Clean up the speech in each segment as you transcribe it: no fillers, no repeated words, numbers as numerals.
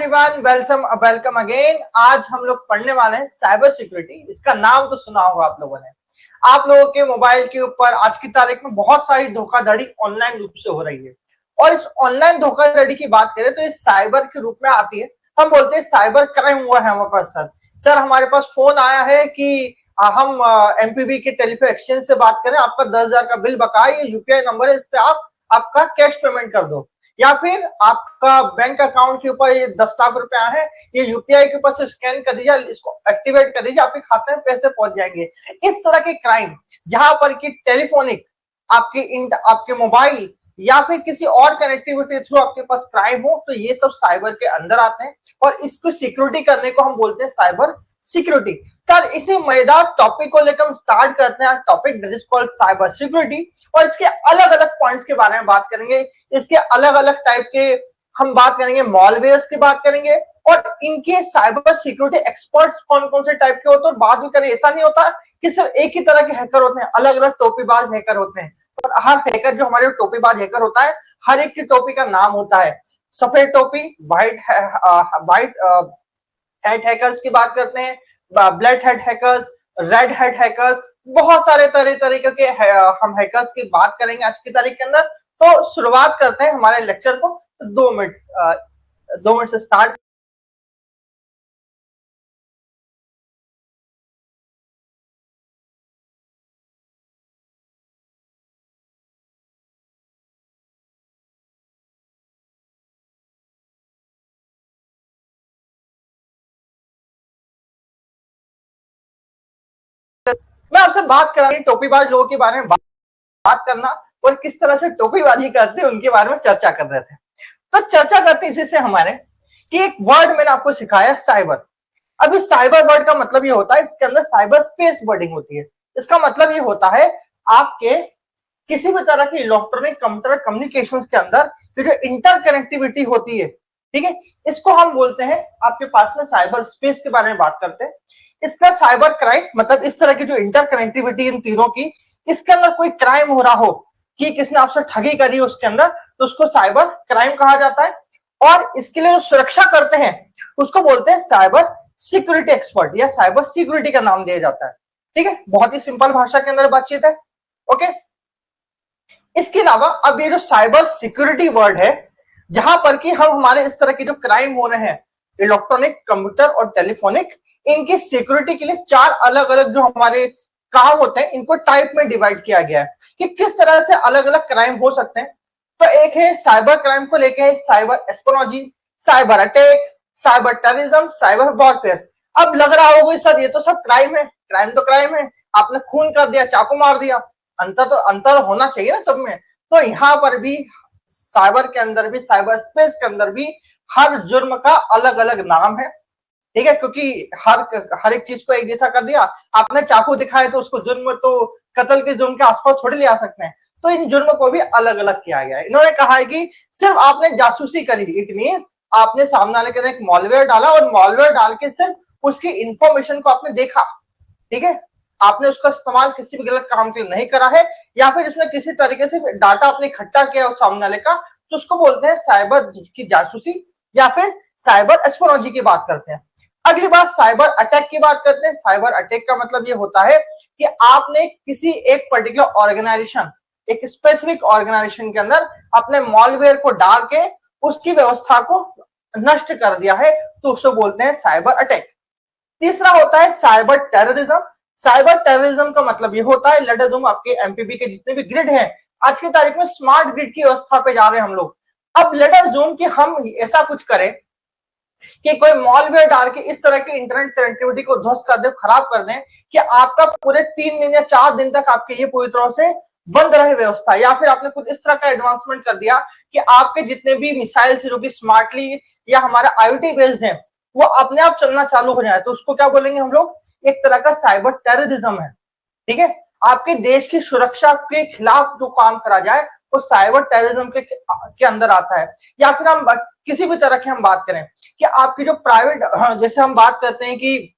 Everyone, welcome again. आज हम लोग पढ़ने वाले हैं साइबर सिक्योरिटी। इसका नाम तो सुना होगा आप लोगों ने। आप लोगों के मोबाइल के ऊपर आज की तारीख में बहुत सारी धोखाधड़ी ऑनलाइन रूप से हो रही है, और इस ऑनलाइन धोखाधड़ी की बात करें तो ये साइबर के रूप में आती है। हम बोलते हैं साइबर क्राइम हुआ है हमारे पास। सर हमारे पास फोन आया है कि हम एमपीबी के टेलीफोन एक्सचेंज से बात करें, आपका 10,000 का बिल बकाया, ये यूपीआई नंबर है, इस पे आप आपका कैश पेमेंट कर दो, या फिर आपका बैंक अकाउंट के ऊपर ये 10 लाख रुपए आए हैं, ये यूपीआई के ऊपर से स्कैन कर दीजिए, इसको एक्टिवेट कर दीजिए, आपके खाते में पैसे पहुंच जाएंगे। इस तरह के क्राइम जहां पर कि टेलीफोनिक आपके मोबाइल या फिर किसी और कनेक्टिविटी थ्रू आपके पास क्राइम हो, तो ये सब साइबर के अंदर आते हैं, और इसको सिक्योरिटी करने को हम बोलते हैं साइबर सिक्योरिटी। कल इसी मजेदार टॉपिक को लेकर हम स्टार्ट करते हैं topic that is called cyber security, और इसके अलग अलग पॉइंट्स के बारे में बात करेंगे। इसके अलग अलग टाइप के हम बात करेंगे, मॉलवेयर्स की बात करेंगे, और इनके साइबर सिक्योरिटी एक्सपर्ट्स कौन कौन से टाइप के होते हैं, और बात भी करें। ऐसा नहीं होता कि सिर्फ एक ही तरह के हैकर होते हैं, अलग अलग टोपीबाज हैकर होते हैं। और हर हैकर जो हमारे टोपीबाज हैकर होता है, हर एक की टोपी का नाम होता है। सफेद टोपी, व्हाइट हेड हैकर्स की बात करते हैं, black head hackers, red head hackers, बहुत सारे तरीके के हम हैकर्स की बात करेंगे आज की तारीख के अंदर। तो शुरुआत करते हैं हमारे लेक्चर को। 2 मिनट से स्टार्ट। मैं आपसे बात कर रही हूँ टोपीबाज लोगों के बारे में बात करना, और किस तरह से टोपीबाजी करते हैं उनके बारे में चर्चा कर रहे थे। तो चर्चा करते हैं इसी से हमारे कि एक वर्ड मैंने आपको सिखाया, साइबर। अब इस साइबर वर्ड का मतलब ये होता है, इसके अंदर साइबर स्पेस वर्डिंग होती है। इसका मतलब ये होता है आपके किसी भी तरह की इलेक्ट्रॉनिक कंप्यूटर कम्युनिकेशंस के अंदर ये जो इंटर कनेक्टिविटी होती है, ठीक है, इसको हम बोलते हैं आपके पास में साइबर स्पेस के बारे में बात करते हैं। इसका साइबर क्राइम मतलब इस तरह की जो इंटर कनेक्टिविटी इन तीनों की, इसके अंदर कोई क्राइम हो रहा हो कि किसने आपसे ठगी करी है उसके अंदर, तो उसको साइबर क्राइम कहा जाता है। और इसके लिए जो सुरक्षा करते हैं उसको बोलते हैं साइबर सिक्योरिटी एक्सपर्ट, या साइबर सिक्योरिटी का नाम दिया जाता है। ठीक है, बहुत ही सिंपल भाषा के अंदर बातचीत है। ओके, इसके अलावा अब ये जो साइबर सिक्योरिटी वर्ड है, जहां पर कि हम हमारे इस तरह के जो क्राइम हो रहे हैं इलेक्ट्रॉनिक, कंप्यूटर और टेलीफोनिक, इनकी सिक्योरिटी के लिए 4 अलग अलग जो हमारे काम होते हैं, इनको टाइप में डिवाइड किया गया है कि किस तरह से अलग अलग क्राइम हो सकते हैं। तो एक है साइबर क्राइम को लेके cyber espionage, cyber attack, cyber terrorism, cyber warfare. अब लग रहा होगा सर ये तो सब क्राइम है, क्राइम तो क्राइम है, आपने खून कर दिया, चाकू मार दिया, अंतर होना चाहिए ना सब में। तो यहाँ पर भी साइबर के अंदर भी, साइबर स्पेस के अंदर भी हर जुर्म का अलग अलग नाम है। ठीक है, क्योंकि हर एक चीज को एक जैसा कर दिया, आपने चाकू दिखाया तो उसको जुर्म, तो कत्ल के जुर्म के आसपास थोड़ी ले आ सकते हैं। तो इन जुर्मों को भी अलग अलग किया गया है। इन्होंने कहा है कि सिर्फ आपने जासूसी करी, इट मींस आपने सामने वाले के अंदर एक मॉलवेयर डाला, और मॉलवेयर डाल के सिर्फ उसकी इंफॉर्मेशन को आपने देखा, ठीक है, आपने उसका इस्तेमाल किसी भी गलत काम के लिए नहीं करा है, या फिर इसमें किसी तरीके से डाटा आपने इकट्ठा किया उस सामने वाले का, तो उसको बोलते हैं साइबर की जासूसी, या फिर साइबर एस्पियोनॉजी की बात करते हैं। अगली बात साइबर अटैक की बात करते हैं। साइबर अटैक का मतलब ये होता है कि आपने किसी एक पर्टिकुलर ऑर्गेनाइजेशन, एक स्पेसिफिक ऑर्गेनाइजेशन के अंदर अपने मॉलवेयर को डाल के उसकी व्यवस्था को नष्ट कर दिया है, तो उसको बोलते हैं साइबर अटैक। तीसरा होता है साइबर टेररिज्म। साइबर टेररिज्म का मतलब ये होता है, लेट अस अज्यूम आपके एमपीबी के जितने भी ग्रिड हैं, आज की तारीख में स्मार्ट ग्रिड की व्यवस्था पे जा रहे हैं हम लोग। अब लेट अस अज्यूम कि हम ऐसा कुछ करें कि कोई मॉलवेयर डाल के इस तरह की इंटरनेट कनेक्टिविटी को ध्वस्त कर दे, खराब कर दें, कि आपका पूरे 3 दिन या 4 दिन तक आपके ये पूरी तरह से बंद रहे व्यवस्था, या फिर आपने कुछ इस तरह का एडवांसमेंट कर दिया कि आपके जितने भी मिसाइल जो भी स्मार्टली या हमारा आईओटी बेस्ड है, वो अपने आप चलना चालू हो जाए, तो उसको क्या बोलेंगे हम लोग, एक तरह का साइबर टेररिज्म है। ठीक है, आपके देश की सुरक्षा के खिलाफ जो काम करा जाए वो साइबर टेररिज्म के अंदर आता है। या फिर हम किसी भी तरह की हम बात करें कि आपकी जो प्राइवेट, जैसे हम बात करते हैं कि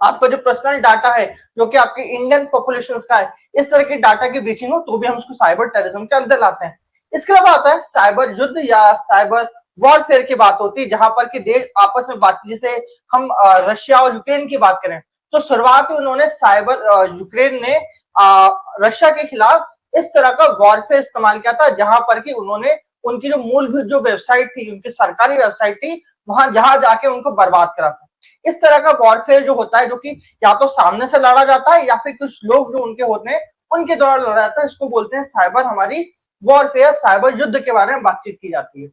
आपका जो पर्सनल डाटा है जो कि आपके इंडियन पॉपुलेशन का है, इस तरह की डाटा की ब्रीचिंग हो, तो भी हम उसको साइबर टेररिज्म के अंदर लाते हैं। इसके अलावा आता है साइबर युद्ध या साइबर वॉरफेयर की बात होती है, जहां पर कि देश आपस में बात, जैसे हम रशिया और यूक्रेन की बात करें तो शुरुआत में उन्होंने यूक्रेन ने रशिया के खिलाफ इस तरह का वॉरफेयर इस्तेमाल किया था, जहां पर कि उन्होंने उनकी जो मूलभूत जो वेबसाइट थी, उनकी सरकारी वेबसाइट थी, वहां जहां जाके उनको बर्बाद करा था। इस तरह का वॉरफेयर जो होता है, जो कि या तो सामने से लड़ा जाता है या फिर कुछ लोग जो उनके होते हैं उनके द्वारा लड़ा जाता है, इसको बोलते हैं साइबर, हमारी वॉरफेयर, साइबर युद्ध के बारे में बातचीत की जाती है।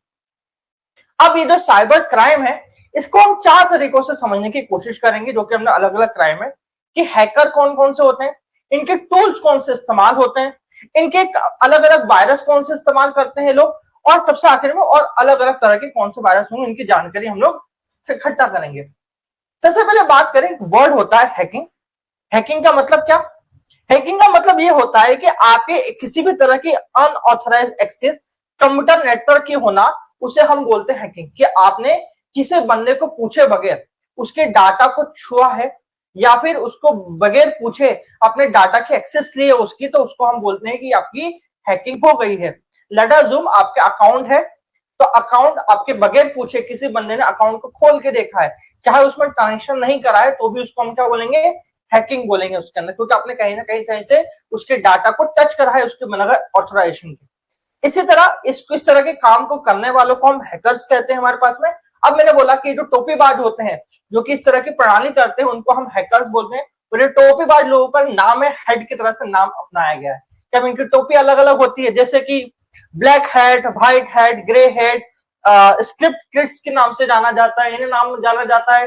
अब ये जो साइबर क्राइम है, इसको हम 4 तरीकों से समझने की कोशिश करेंगे, जो कि हमने अलग अलग क्राइम है, कि हैकर कौन कौन से होते हैं, इनके टूल्स कौन से इस्तेमाल होते हैं, इनके अलग अलग वायरस कौन से इस्तेमाल करते हैं लोग, और सबसे आखिर में और अलग अलग तरह के कौन से वायरस होंगे, इनकी जानकारी हम लोग इकट्ठा करेंगे। सबसे पहले बात करें, वर्ड होता है हैकिंग। हैकिंग का मतलब क्या? हैकिंग का मतलब ये होता है कि आपके किसी भी तरह की अनऑथराइज्ड एक्सेस कंप्यूटर नेटवर्क की होना, उसे हम बोलते हैं हैकिंग। कि आपने किसी बंदे को पूछे बगैर उसके डाटा को छुआ है, या फिर उसको बगैर पूछे अपने डाटा की एक्सेस ली है उसकी, तो उसको हम बोलते हैं कि आपकी हैकिंग हो गई है। लेट अस अज्यूम आपके अकाउंट है, तो अकाउंट आपके बगैर पूछे किसी बंदे ने अकाउंट को खोल के देखा है, चाहे उसमें ट्रांजेक्शन नहीं करा है, तो भी उसको हम क्या बोलेंगे? हैकिंग बोलेंगे उसके अंदर, क्योंकि आपने कहीं ना कहीं से उसके डाटा को टच करा है उसके बिना ऑथराइजेशन के। इसी तरह इस तरह के काम को करने वालों को हम हैकर्स कहते हैं हमारे पास में। अब मैंने बोला कि जो टोपीबाज होते हैं, जो कि इस तरह की प्रणाली करते हैं, उनको हम हैकर्स बोलते हैं। और ये टोपीबाज लोगों का नाम है, हेड की तरह से नाम अपनाया गया है। क्या इनकी टोपी अलग अलग होती है, जैसे कि black head, white head, grey head, script kids के नाम से जाना जाता है, इन्हें नाम जाना जाता है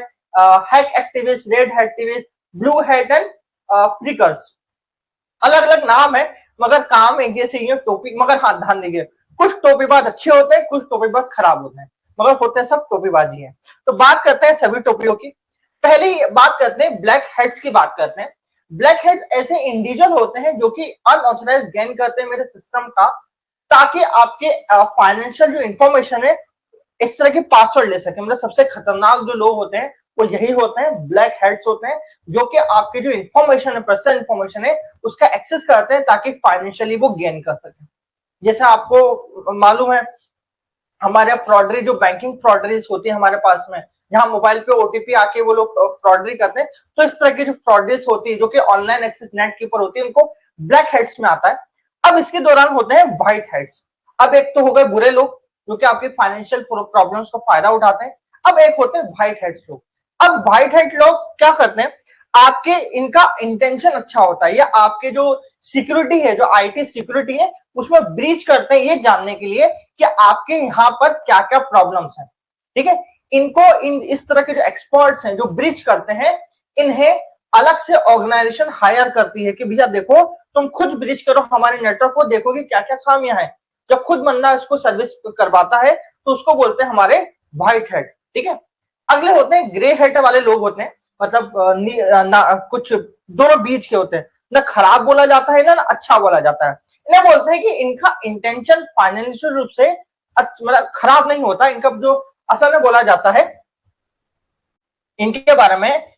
hack activist, red activist, blue head and phreakers. अलग अलग नाम है, मगर काम एक जैसे ही है, टोपी। मगर हाँ, ध्यान दीजिए, कुछ टोपीबाज अच्छे होते हैं, कुछ टोपीबाज खराब होते हैं, मगर होते हैं सब टोपीबाजी हैं। तो बात करते हैं सभी टोपियों की। पहली बात करते हैं ब्लैक हेड्स की बात करते हैं। ब्लैक हेड ऐसे इंडिविजुअल होते हैं जो कि अनऑथराइज गेन करते हैं मेरे सिस्टम का, ताकि आपके फाइनेंशियल जो इंफॉर्मेशन है इस तरह के पासवर्ड ले सके। मतलब सबसे खतरनाक जो लोग होते हैं वो यही होते हैं, ब्लैक हेड्स होते हैं, जो कि आपके जो इंफॉर्मेशन है, पर्सनल इंफॉर्मेशन है, उसका एक्सेस करते हैं ताकि फाइनेंशियली वो गेन कर सके। जैसे आपको मालूम है, हमारे फ्रॉडरी जो बैंकिंग फ्रॉडरीज होती है हमारे पास में, जहां मोबाइल पे ओटीपी आके वो लोग फ्रॉडरी करते हैं, तो इस तरह की जो फ्रॉडरीज होती है, जो कि ऑनलाइन एक्सेस नेट के ऊपर होती है, उनको ब्लैक हेड्स में आता है। अब इसके दौरान होते हैं व्हाइट हेड्स। अब एक तो हो गए बुरे लोग, जो कि आपके फाइनेंशियल प्रॉब्लम्स का फायदा उठाते हैं। अब एक होते हैं व्हाइट हेड्स लोग। अब व्हाइट हेड लोग क्या करते हैं, आपके इनका इंटेंशन अच्छा होता है, या आपके जो सिक्योरिटी है, जो आईटी सिक्योरिटी है, उसमें ब्रीच करते हैं, ये जानने के लिए कि आपके यहाँ पर क्या क्या प्रॉब्लम्स हैं। ठीक है, इनको इस तरह के जो एक्सपर्ट्स हैं जो ब्रीच करते हैं, इन्हें अलग से ऑर्गेनाइजेशन हायर करती है कि भैया देखो, तुम खुद ब्रीच करो हमारे नेटवर्क को, देखो कि क्या क्या खामियां हैं। जब खुद बंदा इसको सर्विस करवाता है तो उसको बोलते हैं हमारे व्हाइट हेड। ठीक है, अगले होते हैं ग्रे हेड वाले लोग होते हैं, मतलब कुछ दोनों बीच के होते हैं, ना खराब बोला जाता है ना अच्छा बोला जाता है। इन्हें बोलते हैं कि इनका इंटेंशन फाइनेंशियल रूप से मतलब खराब नहीं होता। इनका जो असल में बोला जाता है इनके बारे में,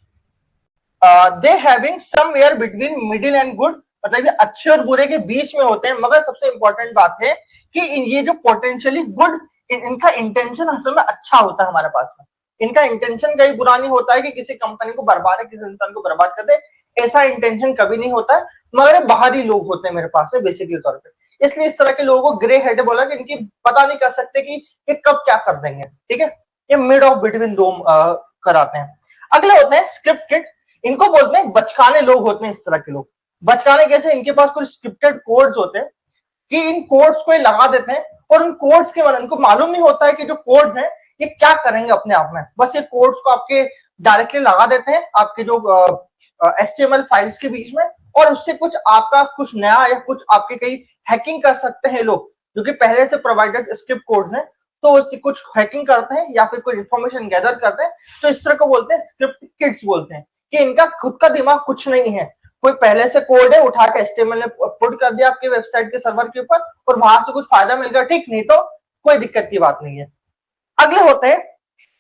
they having somewhere between middle and good, मतलब ये अच्छे और बुरे के बीच में होते हैं। मगर सबसे इंपॉर्टेंट बात है कि ये जो पोटेंशियली गुड, इनका इंटेंशन असल में अच्छा होता है हमारे पास में। इनका इंटेंशन कहीं बुरा नहीं होता है कि किसी कंपनी को बर्बाद है, किसी इंसान को बर्बाद कर दे, ऐसा इंटेंशन कभी नहीं होता है। मगर बाहरी लोग होते हैं मेरे पास में बेसिकली तौर पे, इसलिए इस तरह के लोगों को ग्रे हेड बोला कि इनकी पता नहीं कर सकते कि ये कब क्या कर देंगे। ठीक है, ये मिड ऑफ बिटवीन दो कराते हैं। अगले होते हैं स्क्रिप्टेड, इनको बोलते हैं बचकाने लोग होते हैं। इस तरह के लोग बचकाने कैसे, इनके पास कुछ स्क्रिप्टेड कोड्स होते हैं कि इन कोड्स को ये लगा देते हैं, और उन कोड्स के इनको मालूम नहीं होता है कि जो कोड्स हैं ये क्या करेंगे अपने आप में। बस ये कोड्स को आपके डायरेक्टली लगा देते हैं आपके जो HTML फाइल्स के बीच में, और उससे कुछ आपका कुछ नया या कुछ आपके कई हैकिंग कर सकते हैं लोग, जो कि पहले से प्रोवाइडेड स्क्रिप्ट कोड्स हैं, तो उससे कुछ हैकिंग करते हैं या फिर कोई इंफॉर्मेशन गैदर करते हैं। तो इस तरह को बोलते हैं स्क्रिप्ट किड्स बोलते हैं, कि इनका खुद का दिमाग कुछ नहीं है, कोई पहले से कोड है उठा के HTML में पुट कर दिया आपके वेबसाइट के सर्वर के ऊपर, और वहां से कुछ फायदा मिल गया, ठीक, नहीं तो कोई दिक्कत की बात नहीं है। अगले होते हैं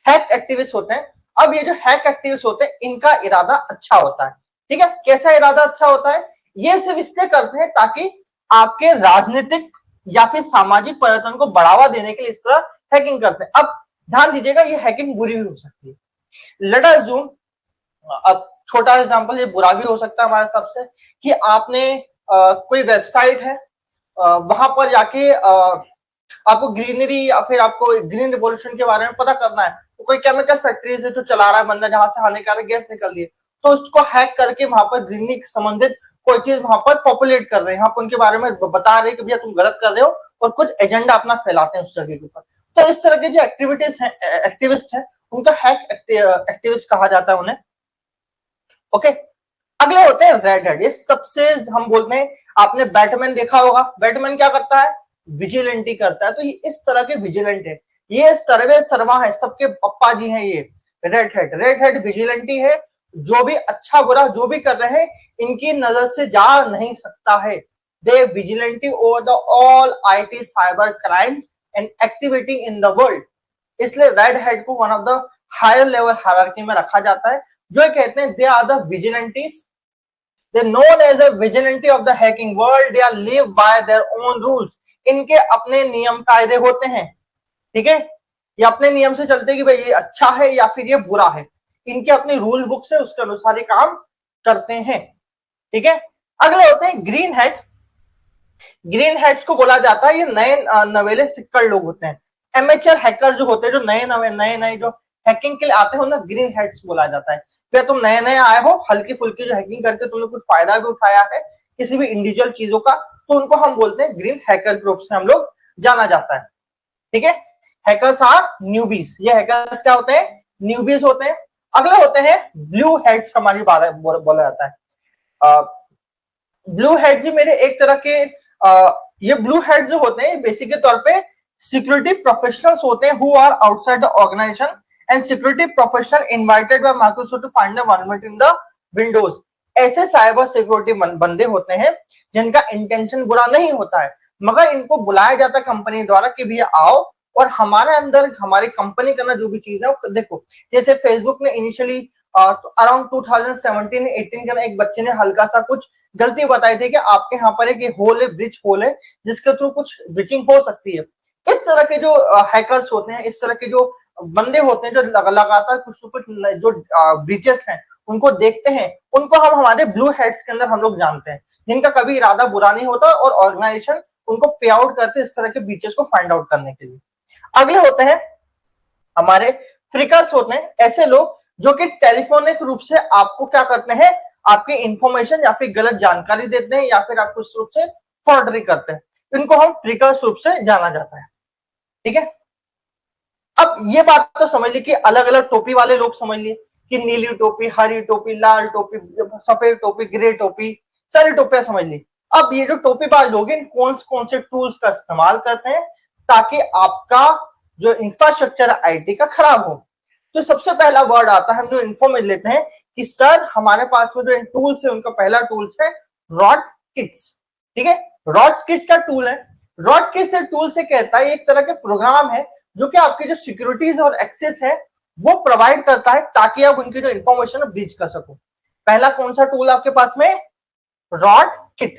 हैक एक्टिविस्ट होते हैं। अब ये जो हैक एक्टिविस्ट होते हैं, इनका इरादा अच्छा होता है। ठीक है, कैसा इरादा अच्छा होता है, ये सिर्फ इसलिए करते हैं ताकि आपके राजनीतिक या फिर सामाजिक परिवर्तन को बढ़ावा देने के लिए इस तरह हैकिंग करते हैं। अब ध्यान दीजिएगा, ये हैकिंग बुरी भी हो सकती है। लेट अस अज्यूम, अब छोटा एग्जांपल, ये बुरा भी हो सकता है हमारे हिसाब से, कि आपने कोई वेबसाइट है, वहां पर जाके आपको ग्रीनरी या फिर आपको ग्रीन रिवॉल्यूशन के बारे में पता करना है, तो कोई केमिकल फैक्ट्रीज है जो चला रहा है बंदा, जहां से हानिकारक गैस निकल रही है, तो उसको हैक करके वहां पर ग्रीनरी संबंधित कोई चीज वहां पर पॉपुलेट कर रहे हैं, आप उनके बारे में बता रहे हैं कि भैया तुम गलत कर रहे हो, और कुछ एजेंडा अपना फैलाते हैं उस जगह के ऊपर। तो इस तरह के जो एक्टिविटीज हैं, एक्टिविस्ट हैं, उनका हैक एक्टिविस्ट कहा जाता है उन्हें। ओके, अगले होते हैं रेड हेड। ये सबसे हम बोलते हैं, आपने बैटमैन देखा होगा, बैटमैन क्या करता है, विजिलेंटी करता है, तो ये इस तरह के विजिलेंट है, ये सर्वे सर्वा है, सबके पप्पा जी हैं ये red head. Red head vigilante है, जो भी अच्छा बुरा जो भी कर रहे हैं, इनकी नजर से जा नहीं सकता है। They vigilante over the all IT cyber crimes and activity in the world. इसलिए रेड हेड को one of the higher level hierarchy में रखा जाता है, जो कहते हैं they are the vigilantes, they known as a vigilante of the hacking world, they are live by their own rules। इनके अपने नियम कायदे होते हैं, ठीक है, ये अपने नियम से चलते हैं कि भाई ये अच्छा है या फिर ये बुरा है, इनके अपने रूल बुक से उसके अनुसार ही काम करते हैं, ठीक है। अगले होते हैं ग्रीन हेड। ग्रीन हेड्स को बोला जाता है, ये नए नवेले सिक्कड़ लोग होते हैं, एमेचर हैकर जो होते हैं, जो नए नए जो हैकिंग के लिए आते हैं, उन्हें ग्रीन हेड्स बोला जाता है। फिर तुम नए नए आए हो, हल्की फुल्की जो हैकिंग करके तुमने कुछ फायदा भी उठाया है किसी भी इंडिविजुअल चीजों का, तो उनको हम बोलते हैं ग्रीन हैकर ग्रुप से हम लोग जाना जाता है, ठीक है। हैकर्स आर न्यूबीज, ये हैकर्स क्या होते हैं, न्यूबीज होते हैं। अगले होते हैं ब्लू हेड्स, हमारी बारे बोला जाता है। ब्लू हेड जी मेरे एक तरह के ये ब्लू हेड जो होते हैं बेसिक के तौर पे सिक्योरिटी प्रोफेशनल्स होते हैं, who are outside the organisation and security professional invited by Microsoft to find the vulnerability in the Windows. ऐसे साइबर सिक्योरिटी बंदे होते हैं जिनका इंटेंशन बुरा नहीं होता है, मगर इनको बुलाया जाता है कंपनी द्वारा कि भैया आओ और हमारे अंदर हमारी कंपनी करना जो भी चीज है वो देखो। जैसे फेसबुक ने इनिशियली अराउंड 2017-18 के एक बच्चे ने हल्का सा कुछ गलती बताई थी कि आपके यहाँ पर एक होल है, ब्रिज होल है, जिसके थ्रू कुछ ब्रिचिंग हो सकती है। इस तरह के जो हैकर्स होते हैं, इस तरह के जो बंदे होते हैं जो लगातार कुछ कुछ जो ब्रिचेस हैं उनको देखते हैं, उनको हम हमारे ब्लू हेड्स के अंदर हम लोग जानते हैं, जिनका कभी इरादा बुरा नहीं होता और ऑर्गेनाइजेशन उनको पे आउट करते हैं इस तरह के ब्रिचेस को फाइंड आउट करने के लिए। अगले होते हैं हमारे फ्रिकर्स होते हैं, ऐसे लोग जो कि टेलीफोनिक रूप से आपको क्या करते हैं, आपकी इंफॉर्मेशन या फिर गलत जानकारी देते हैं या फिर आपको इस रूप से फॉर्डरी करते हैं, इनको हम फ्रिकर्स रूप से जाना जाता है, ठीक है। अब ये बात तो समझ ली कि अलग अलग टोपी वाले लोग समझ लिए कि नीली टोपी, हरी टोपी, लाल टोपी, सफेद टोपी, ग्रे टोपी, सारी टोपियां समझ ली। अब ये जो टोपीबाज लोग हैं कौन से टूल्स का इस्तेमाल करते हैं ताकि आपका जो इंफ्रास्ट्रक्चर आईटी का खराब हो। तो सबसे पहला वर्ड आता है, हम जो इन्फो में लेते हैं कि सर हमारे पास में जो टूल्स है उनका पहला टूल्स है रॉड किट्स, ठीक है। रॉड किट्स का टूल है, रॉड किट्स टूल से कहता है एक तरह के प्रोग्राम है जो कि आपकी जो सिक्योरिटीज और एक्सेस है वो प्रोवाइड करता है ताकि आप उनकी जो इंफॉर्मेशन है ब्रीच कर सको। पहला कौन सा टूल आपके पास में, रॉड किट,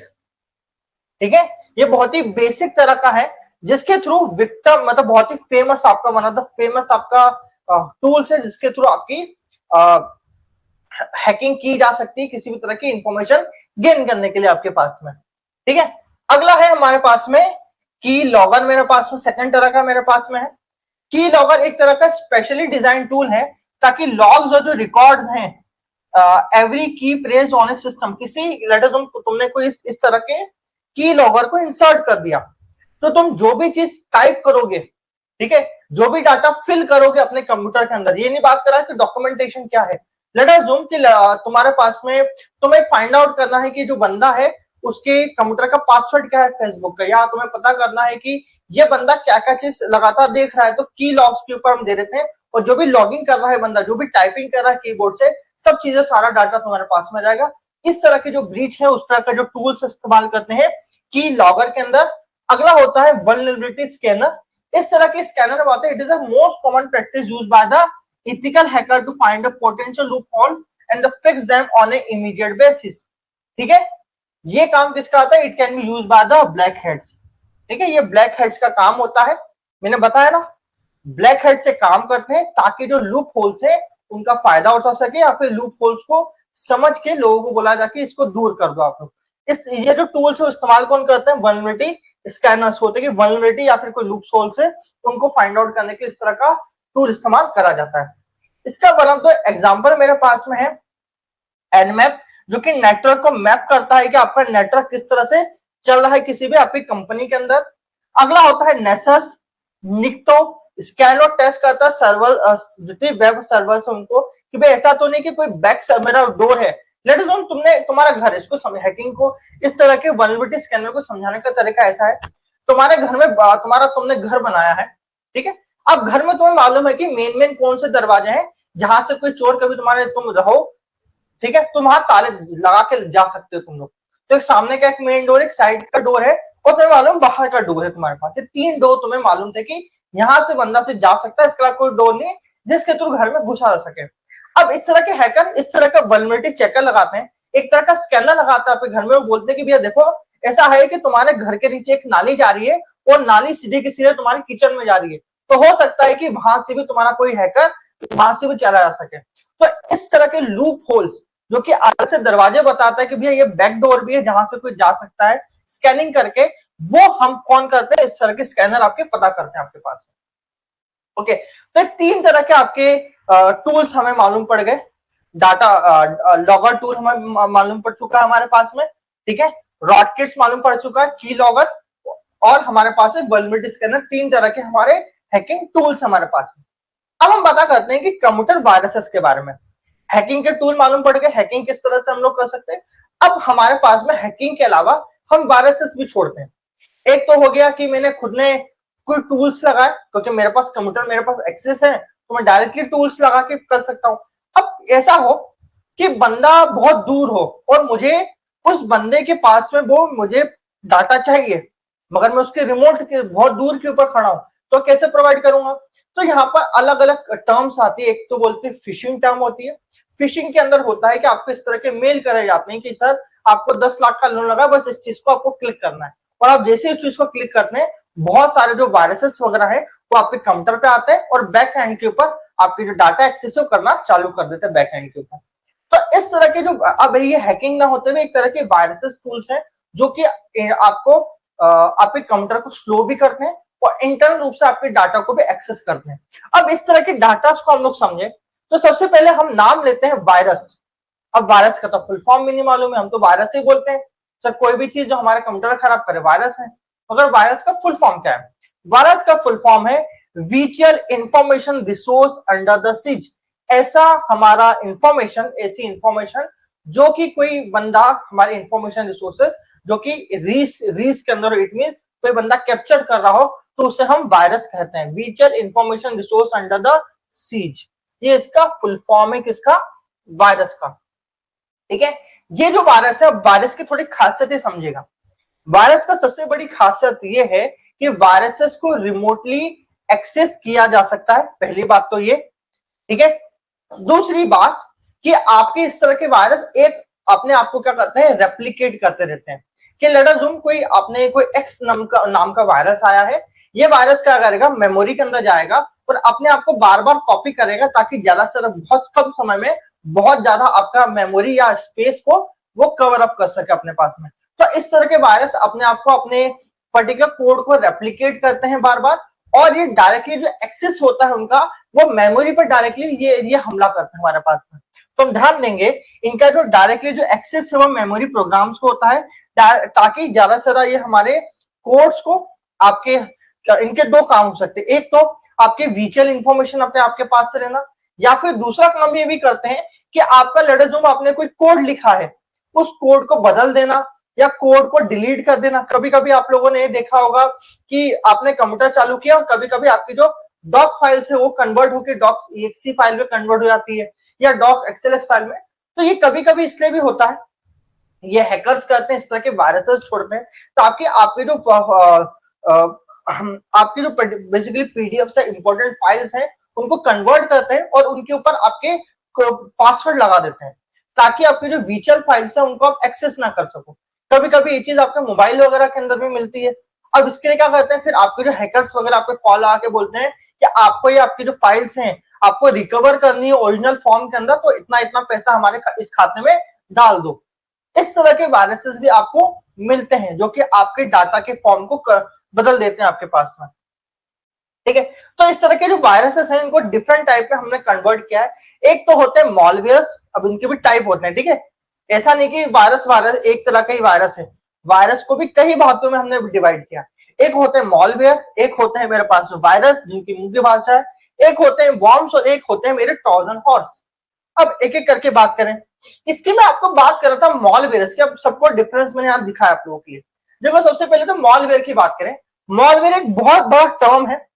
ठीक है। ये बहुत ही बेसिक तरह का है जिसके थ्रू विक्टिम मतलब बहुत ही फेमस आपका वन ऑफ द फेमस आपका टूल्स है जिसके थ्रू आपकी हैकिंग की जा सकती है किसी भी तरह की इंफॉर्मेशन गेन करने के लिए आपके पास में, ठीक है। अगला है हमारे पास में की लॉगर, मेरे पास में सेकंड तरह का मेरे पास में है। की लॉगर एक तरह का स्पेशली डिजाइन टूल है ताकि लॉग्स और जो रिकॉर्ड्स हैं एवरी की प्रेज ऑन ए सिस्टम, किसी लेटर तुमने कोई इस तरह के की लॉगर को इंसर्ट कर दिया तो तुम जो भी चीज टाइप करोगे, ठीक है, जो भी डाटा फिल करोगे अपने कंप्यूटर के अंदर, ये नहीं बात कर रहा कि डॉक्यूमेंटेशन क्या है, लेट अस अज्यूम कि तुम्हारे पास में तुम्हें फाइंड आउट करना है कि जो बंदा है उसके कंप्यूटर का पासवर्ड क्या है फेसबुक का, या तुम्हें पता करना है कि ये बंदा क्या क्या चीज लगातार देख रहा है, तो की लॉग्स के ऊपर हम दे देते हैं और जो भी लॉगिंग कर रहा है बंदा, जो भी टाइपिंग कर रहा है कीबोर्ड से, सब चीजें सारा डाटा तुम्हारे पास में जाएगा। इस तरह के जो ब्रीच है उस तरह का जो टूल्स इस्तेमाल करते हैं की लॉगर के अंदर। अगला होता है वल्नरेबिलिटी स्कैनर। इस तरह के स्कैनर बात है, it is a most common practice used by the ethical hacker to find a potential loophole and fix them on a immediate basis, ठीक है। ये काम किसका आता है, it can be used by the black heads, ठीक है, ये ब्लैक हेड्स का काम होता है, मैंने बताया ना, ब्लैक हेड से काम करते हैं ताकि जो लूप होल्स है उनका फायदा उठा सके, या फिर लूप होल्स को समझ के लोगों को बोला जाके इसको दूर कर दो आप लोग। इस ये जो टूल्स है इस्तेमाल कौन करते हैं, वल्नरेबिलिटी स्कैनर्स होते हैं कि वल्नरेबिलिटी या फिर कोई लूप होल्स है उनको फाइंड आउट करने के लिए इस तरह का टूल इस्तेमाल करा जाता है। इसका वन ऑफ द एग्जांपल मेरे पास में है एनमैप, जो कि नेटवर्क को मैप करता है कि आपका नेटवर्क किस तरह से चल रहा है किसी भी आपकी कंपनी के अंदर। अगला होता है नेसस, निक्टो, स्कैन और टेस्ट करता है सर्वर, जितने वेब सर्वर्स है उनको, कि भाई ऐसा तो नहीं कि कोई बैक मेरा डोर है, लेट अस तुमने तुम्हारा घर, इसको हैकिंग को इस तरह के वल्नरेबिलिटी स्कैनर को समझाने का तरीका ऐसा है, तुम्हारे घर में तुम्हारा तुमने घर बनाया है, ठीक है, अब घर में तुम्हें मालूम है कि मेन मेन कौन से दरवाजे हैं जहां से कोई चोर कभी तुम्हारे तुम रहो, ठीक है, तुम वहां ताले लगा के जा सकते हो तुम लोग। तो एक सामने का एक मेन डोर, एक साइड का डोर है, और तुम्हें मालूम बाहर का डोर है तुम्हारे पास, ये 3 डोर तुम्हें मालूम थे कि यहाँ से बंदा से जा सकता है, इसके अलावा कोई डोर नहीं जिसके थ्रू घर में घुसा जा सके। अब इस तरह के हैकर इस तरह का वल्नरेबिलिटी चेकर लगाते हैं, एक तरह का स्कैनर लगाता है आपके घर में, वो बोलते हैं कि भैया देखो ऐसा है कि तुम्हारे घर के नीचे एक नाली जा रही है और नाली सीधे की सीधे तुम्हारे किचन में जा रही है, तो हो सकता है कि वहां से भी तुम्हारा कोई हैकर वहां से भी चला जा सके। तो इस तरह के लूप होल्स जो कि अलग से दरवाजे बताता है कि भैया ये बैक डोर भी है जहां से कोई जा सकता है, स्कैनिंग करके वो हम कौन करते हैं, इस तरह के स्कैनर आपके पता करते हैं आपके पास। ओके, तो 3 तरह के आपके टूल्स हमें मालूम पड़ गए, डाटा लॉगर टूल हमें मालूम पड़ चुका है हमारे पास में, ठीक है, रॉटकिट्स मालूम पड़ चुका है, की लॉगर, और हमारे पास है वल्नरेबिलिटी स्कैनर। 3 तरह के हमारे हैकिंग टूल्स हमारे पास में। अब हम पता करते हैं कि कंप्यूटर वायरसेस के बारे में। हैकिंग के टूल मालूम पड़ गए, हैकिंग किस तरह से हम लोग कर सकते हैं। अब हमारे पास में हैकिंग के अलावा हम वायरसेस भी छोड़ते हैं। एक तो हो गया कि मैंने खुद ने कोई टूल्स लगाए, क्योंकि मेरे पास कंप्यूटर, मेरे पास एक्सेस है, तो मैं डायरेक्टली टूल्स लगा के कर सकता हूं। अब ऐसा हो कि बंदा बहुत दूर हो और मुझे उस बंदे के पास में वो मुझे डाटा चाहिए, मगर मैं उसके रिमोट के बहुत दूर के ऊपर खड़ा हूं, तो कैसे प्रोवाइड करूंगा। तो यहाँ पर अलग अलग टर्म्स आती है, एक तो बोलते हैं फिशिंग टर्म होती है। फिशिंग के अंदर होता है कि आपको इस तरह के मेल करे जाते हैं कि सर आपको 10 लाख का लोन लगा, बस इस चीज को आपको क्लिक करना है, और आप जैसे इस चीज को क्लिक करते हैं बहुत सारे जो वायरसेस वगैरह है वो आपके कंप्यूटर पे आते हैं और बैक एंड के ऊपर आपकी जो डाटा एक्सेस है करना चालू कर देते हैं बैक एंड के ऊपर। तो इस तरह के जो अब ये हैकिंग ना होते हुए एक तरह के वायरसेस टूल्स हैं जो कि आपको आपके कंप्यूटर को स्लो भी करते हैं और इंटरनल रूप से आपके डाटा को भी एक्सेस करते हैं। अब इस तरह के डाटा को हम लोग समझे तो सबसे पहले हम नाम लेते हैं वायरस। अब वायरस का तो फुल फॉर्म भी नहीं मालूम है, हम तो वायरस ही बोलते हैं, सर कोई भी चीज जो हमारे कंप्यूटर खराब करे वायरस है, मगर वायरस का फुल फॉर्म क्या है। वायरस का फुल फॉर्म है virtual information resource under the seize. ऐसा हमारा इंफॉर्मेशन, ऐसी इंफॉर्मेशन जो कि कोई बंदा हमारे इंफॉर्मेशन रिसोर्सेज जो कि रीस के अंदर, इट मीन कोई बंदा कैप्चर कर रहा हो, तो उसे हम वायरस कहते हैं, virtual information resource under the seize. ये इसका फुल फॉर्म है किसका, वायरस का, ठीक है। ये जो वायरस है, वायरस की थोड़ी खासियत समझेगा। वायरस का सबसे बड़ी खासियत ये है कि वायरसेस को रिमोटली एक्सेस किया जा सकता है, पहली बात तो ये, ठीक है। दूसरी बात कि आपके इस तरह के वायरस एक अपने आप को क्या करते हैं, रेप्लिकेट करते रहते हैं। कि लेट अस अज्यूम कोई आपने कोई एक्स नाम का वायरस आया है, ये वायरस क्या करेगा, मेमोरी के अंदर जाएगा और अपने आप को बार बार कॉपी करेगा ताकि ज्यादा से बहुत कम समय में बहुत ज्यादा आपका मेमोरी या स्पेस को वो कवर अप कर सके अपने पास में। तो इस तरह के वायरस अपने आप को, अपने पर्टिकुलर कोड को रेप्लिकेट करते हैं बार बार, और ये डायरेक्टली जो एक्सेस होता है उनका, वो मेमोरी पर डायरेक्टली ये हमला करते हैं हमारे पास में। तो हम ध्यान देंगे इनका जो डायरेक्टली जो एक्सेस है वो मेमोरी प्रोग्राम्स को होता है, ताकि ज्यादा से ज्यादा ये हमारे कोड्स को आपके, इनके 2 काम हो सकते हैं, एक तो आपके वर्चुअल इंफॉर्मेशन अपने आपके पास से लेना, या फिर दूसरा काम ये भी करते हैं कि आपका लेट अस अज्यूम आपने कोई कोड लिखा है, उस कोड को बदल देना या कोड को डिलीट कर देना। कभी कभी आप लोगों ने देखा होगा कि आपने कंप्यूटर चालू किया और कभी कभी आपकी जो डॉक फाइल से वो कन्वर्ट होकर डॉक एक्सी फाइल में कन्वर्ट हो जाती है या डॉक एक्सएलएस फाइल में। तो ये कभी कभी इसलिए भी होता है, ये हैकर्स करते हैं, इस तरह के वायरसेस छोड़ते हैं ताकि आपकी जो बेसिकली पीडीएफ से इंपॉर्टेंट फाइल्स हैं उनको कन्वर्ट करते हैं और उनके ऊपर आपके पासवर्ड लगा देते हैं ताकि आपकी जो वर्चुअल फाइल्स है उनको आप एक्सेस ना कर सको। कभी कभी ये चीज आपके मोबाइल वगैरह के अंदर भी मिलती है, अब इसके लिए क्या करते हैं, फिर आपके जो हैकर्स वगैरह आपको कॉल आके बोलते हैं कि आपको ये आपकी जो फाइल्स हैं आपको रिकवर करनी है ओरिजिनल फॉर्म के अंदर, तो इतना इतना पैसा हमारे इस खाते में डाल दो। इस तरह के वायरसेस भी आपको मिलते हैं जो कि आपके डाटा के फॉर्म को बदल देते हैं आपके पास में। ठीक है, तो इस तरह के जो वायरसेस हैं इनको डिफरेंट टाइप में हमने कन्वर्ट किया है। एक तो होते हैं मॉलवेयर्स, अब इनके भी टाइप होते हैं। ठीक है, ऐसा नहीं कि वायरस वायरस एक तरह का ही वायरस है, वायरस को भी कई भागों में हमने डिवाइड किया। एक होते हैं मॉलवेयर, एक होते हैं मेरे पास वायरस जिनकी मुख्य भाषा है, एक होते हैं वॉर्म्स और एक होते हैं मेरे ट्रोजन हॉर्स। अब एक एक करके बात करें। इसकी मैं आपको बात कर रहा था मॉलवेयर की, अब सबको डिफरेंस मैंने यहाँ दिखाया आप लोगों के लिए। देखो सबसे पहले तो मॉलवेयर की बात करें। मॉलवेयर एक बहुत बड़ा टर्म है,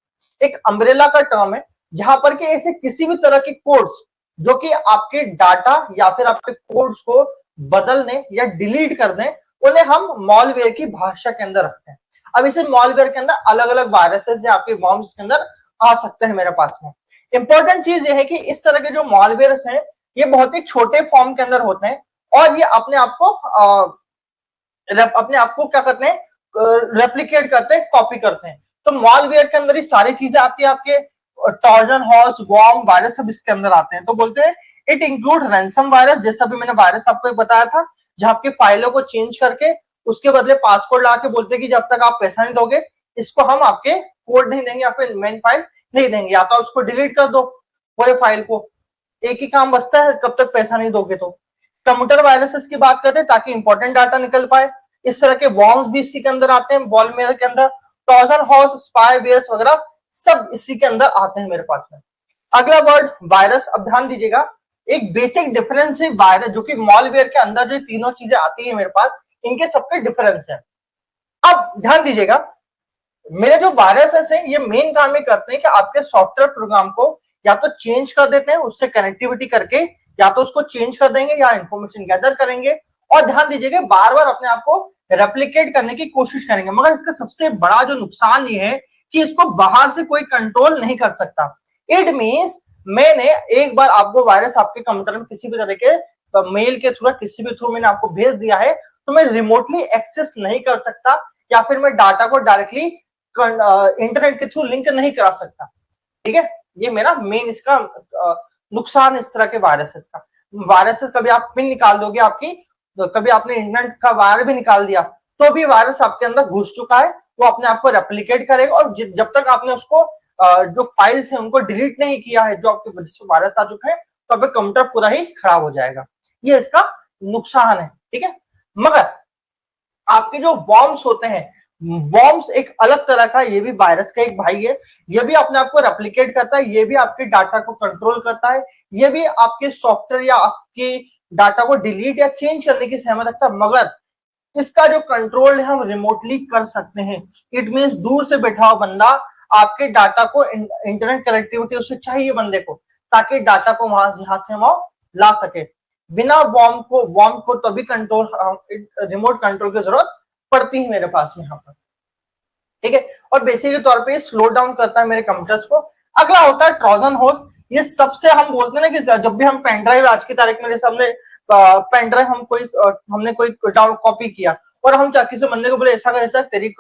एक अम्ब्रेला का टर्म है, जहां पर कि ऐसे किसी भी तरह के कोड्स जो कि आपके डाटा या फिर आपके कोड्स को बदलने या डिलीट कर दें, उन्हें हम मॉलवेयर की भाषा के अंदर रखते हैं। अब इसे मॉलवेयर के अंदर अलग अलग वायरसेस या आपके वॉर्म्स के अंदर आ सकते हैं मेरे पास में। इंपॉर्टेंट चीज ये है कि इस तरह के जो मॉलवेयर्स हैं ये बहुत ही छोटे फॉर्म के अंदर होते हैं और ये अपने आप को क्या करते हैं, रेप्लिकेट करते हैं, कॉपी करते हैं। तो मॉलवेयर के अंदर ही सारी चीजें आती है, आपके ट्रोजन हॉर्स वॉर्म वायरस सब इसके अंदर आते हैं। तो बोलते हैं इट इंक्लूड रैंसम वायरस, जैसा भी मैंने वायरस आपको बताया था, जहां आपकी फाइलों को चेंज करके उसके बदले पासवर्ड ला के बोलते हैं कि जब तक आप पैसा नहीं दोगे इसको हम आपके कोड नहीं देंगे या फिर मेन फाइल नहीं देंगे, या तो उसको डिलीट कर दो पूरे फाइल को। एक ही काम बचता है, कब तक पैसा नहीं दोगे तो। कंप्यूटर वायरसेस की बात करते हैं ताकि इंपॉर्टेंट डाटा निकल पाए। इस तरह के वॉर्म्स भी इसी के अंदर आते हैं, बॉलमेयर के अंदर ट्रोजन हॉर्स स्पाईवेयर्स वगैरह सब इसी के अंदर आते हैं मेरे पास में। अगला वर्ड वायरस, अब ध्यान दीजिएगा एक बेसिक डिफरेंस है वायरस जो कि मॉलवेयर के अंदर जो तीनों चीजें आती है मेरे पास, इनके सबके डिफरेंस है। अब ध्यान दीजिएगा मेरे जो वायरसेस हैं ये मेन काम ये करते हैं कि आपके सॉफ्टवेयर प्रोग्राम को या तो चेंज कर देते हैं उससे कनेक्टिविटी करके, या तो उसको चेंज कर देंगे या इंफॉर्मेशन गैदर करेंगे, और ध्यान दीजिएगा बार बार अपने आप को रेप्लिकेट करने की कोशिश करेंगे। मगर इसका सबसे बड़ा जो नुकसान ये है कि इसको बाहर से कोई कंट्रोल नहीं कर सकता। इट मीन्स मैंने एक बार आपको वायरस आपके कंप्यूटर में किसी भी तरह के मेल के थ्रू किसी भी थ्रू मैंने आपको भेज दिया है, तो मैं रिमोटली एक्सेस नहीं कर सकता या फिर मैं डाटा को डायरेक्टली इंटरनेट के थ्रू लिंक नहीं करा सकता। ठीक है, ये मेरा मेन इसका नुकसान इस तरह के वायरसेस का। वायरसेस कभी आप पिन निकाल दोगे आपकी, तो कभी आपने इंटरनेट का वायर भी निकाल दिया तो भी वायरस आपके अंदर घुस चुका है, वो अपने आप को रेप्लिकेट करेगा, और जब तक आपने उसको जो फाइल्स है उनको डिलीट नहीं किया है जो आपके वजह से वायरस आ चुके हैं, तो आपका कंप्यूटर पूरा ही खराब हो जाएगा। ये इसका नुकसान है। ठीक है, मगर आपके जो वॉर्म्स होते हैं, वॉर्म्स एक अलग तरह का, ये भी वायरस का एक भाई है, ये भी अपने आप को रेप्लिकेट करता है, ये भी आपके डाटा को कंट्रोल करता है, ये भी आपके सॉफ्टवेयर या आपके डाटा को डिलीट या चेंज करने की सहमत रखता है, मगर इसका जो कंट्रोल है हम रिमोटली कर सकते हैं। इट मीन्स दूर से बैठा हुआ बंदा आपके डाटा को इंटरनेट कनेक्टिविटी उससे चाहिए बंदे को, ताकि डाटा को वहां यहां से वहां ला सके। बिना वॉर्म को तभी कंट्रोल रिमोट कंट्रोल की जरूरत पड़ती है मेरे पास में यहाँ पर। ठीक है, और बेसिक तौर पे स्लो डाउन करता है मेरे कंप्यूटर्स को। अगला होता है ट्रोजन हॉर्स। ये सबसे हम बोलते हैं ना कि जब भी हम पेन ड्राइव आज की तारीख में जैसे हमने पेन ड्राइव हमने कोई डाउन कॉपी किया और हम किसी बंदे को बोले ऐसा कर ऐसा तेरी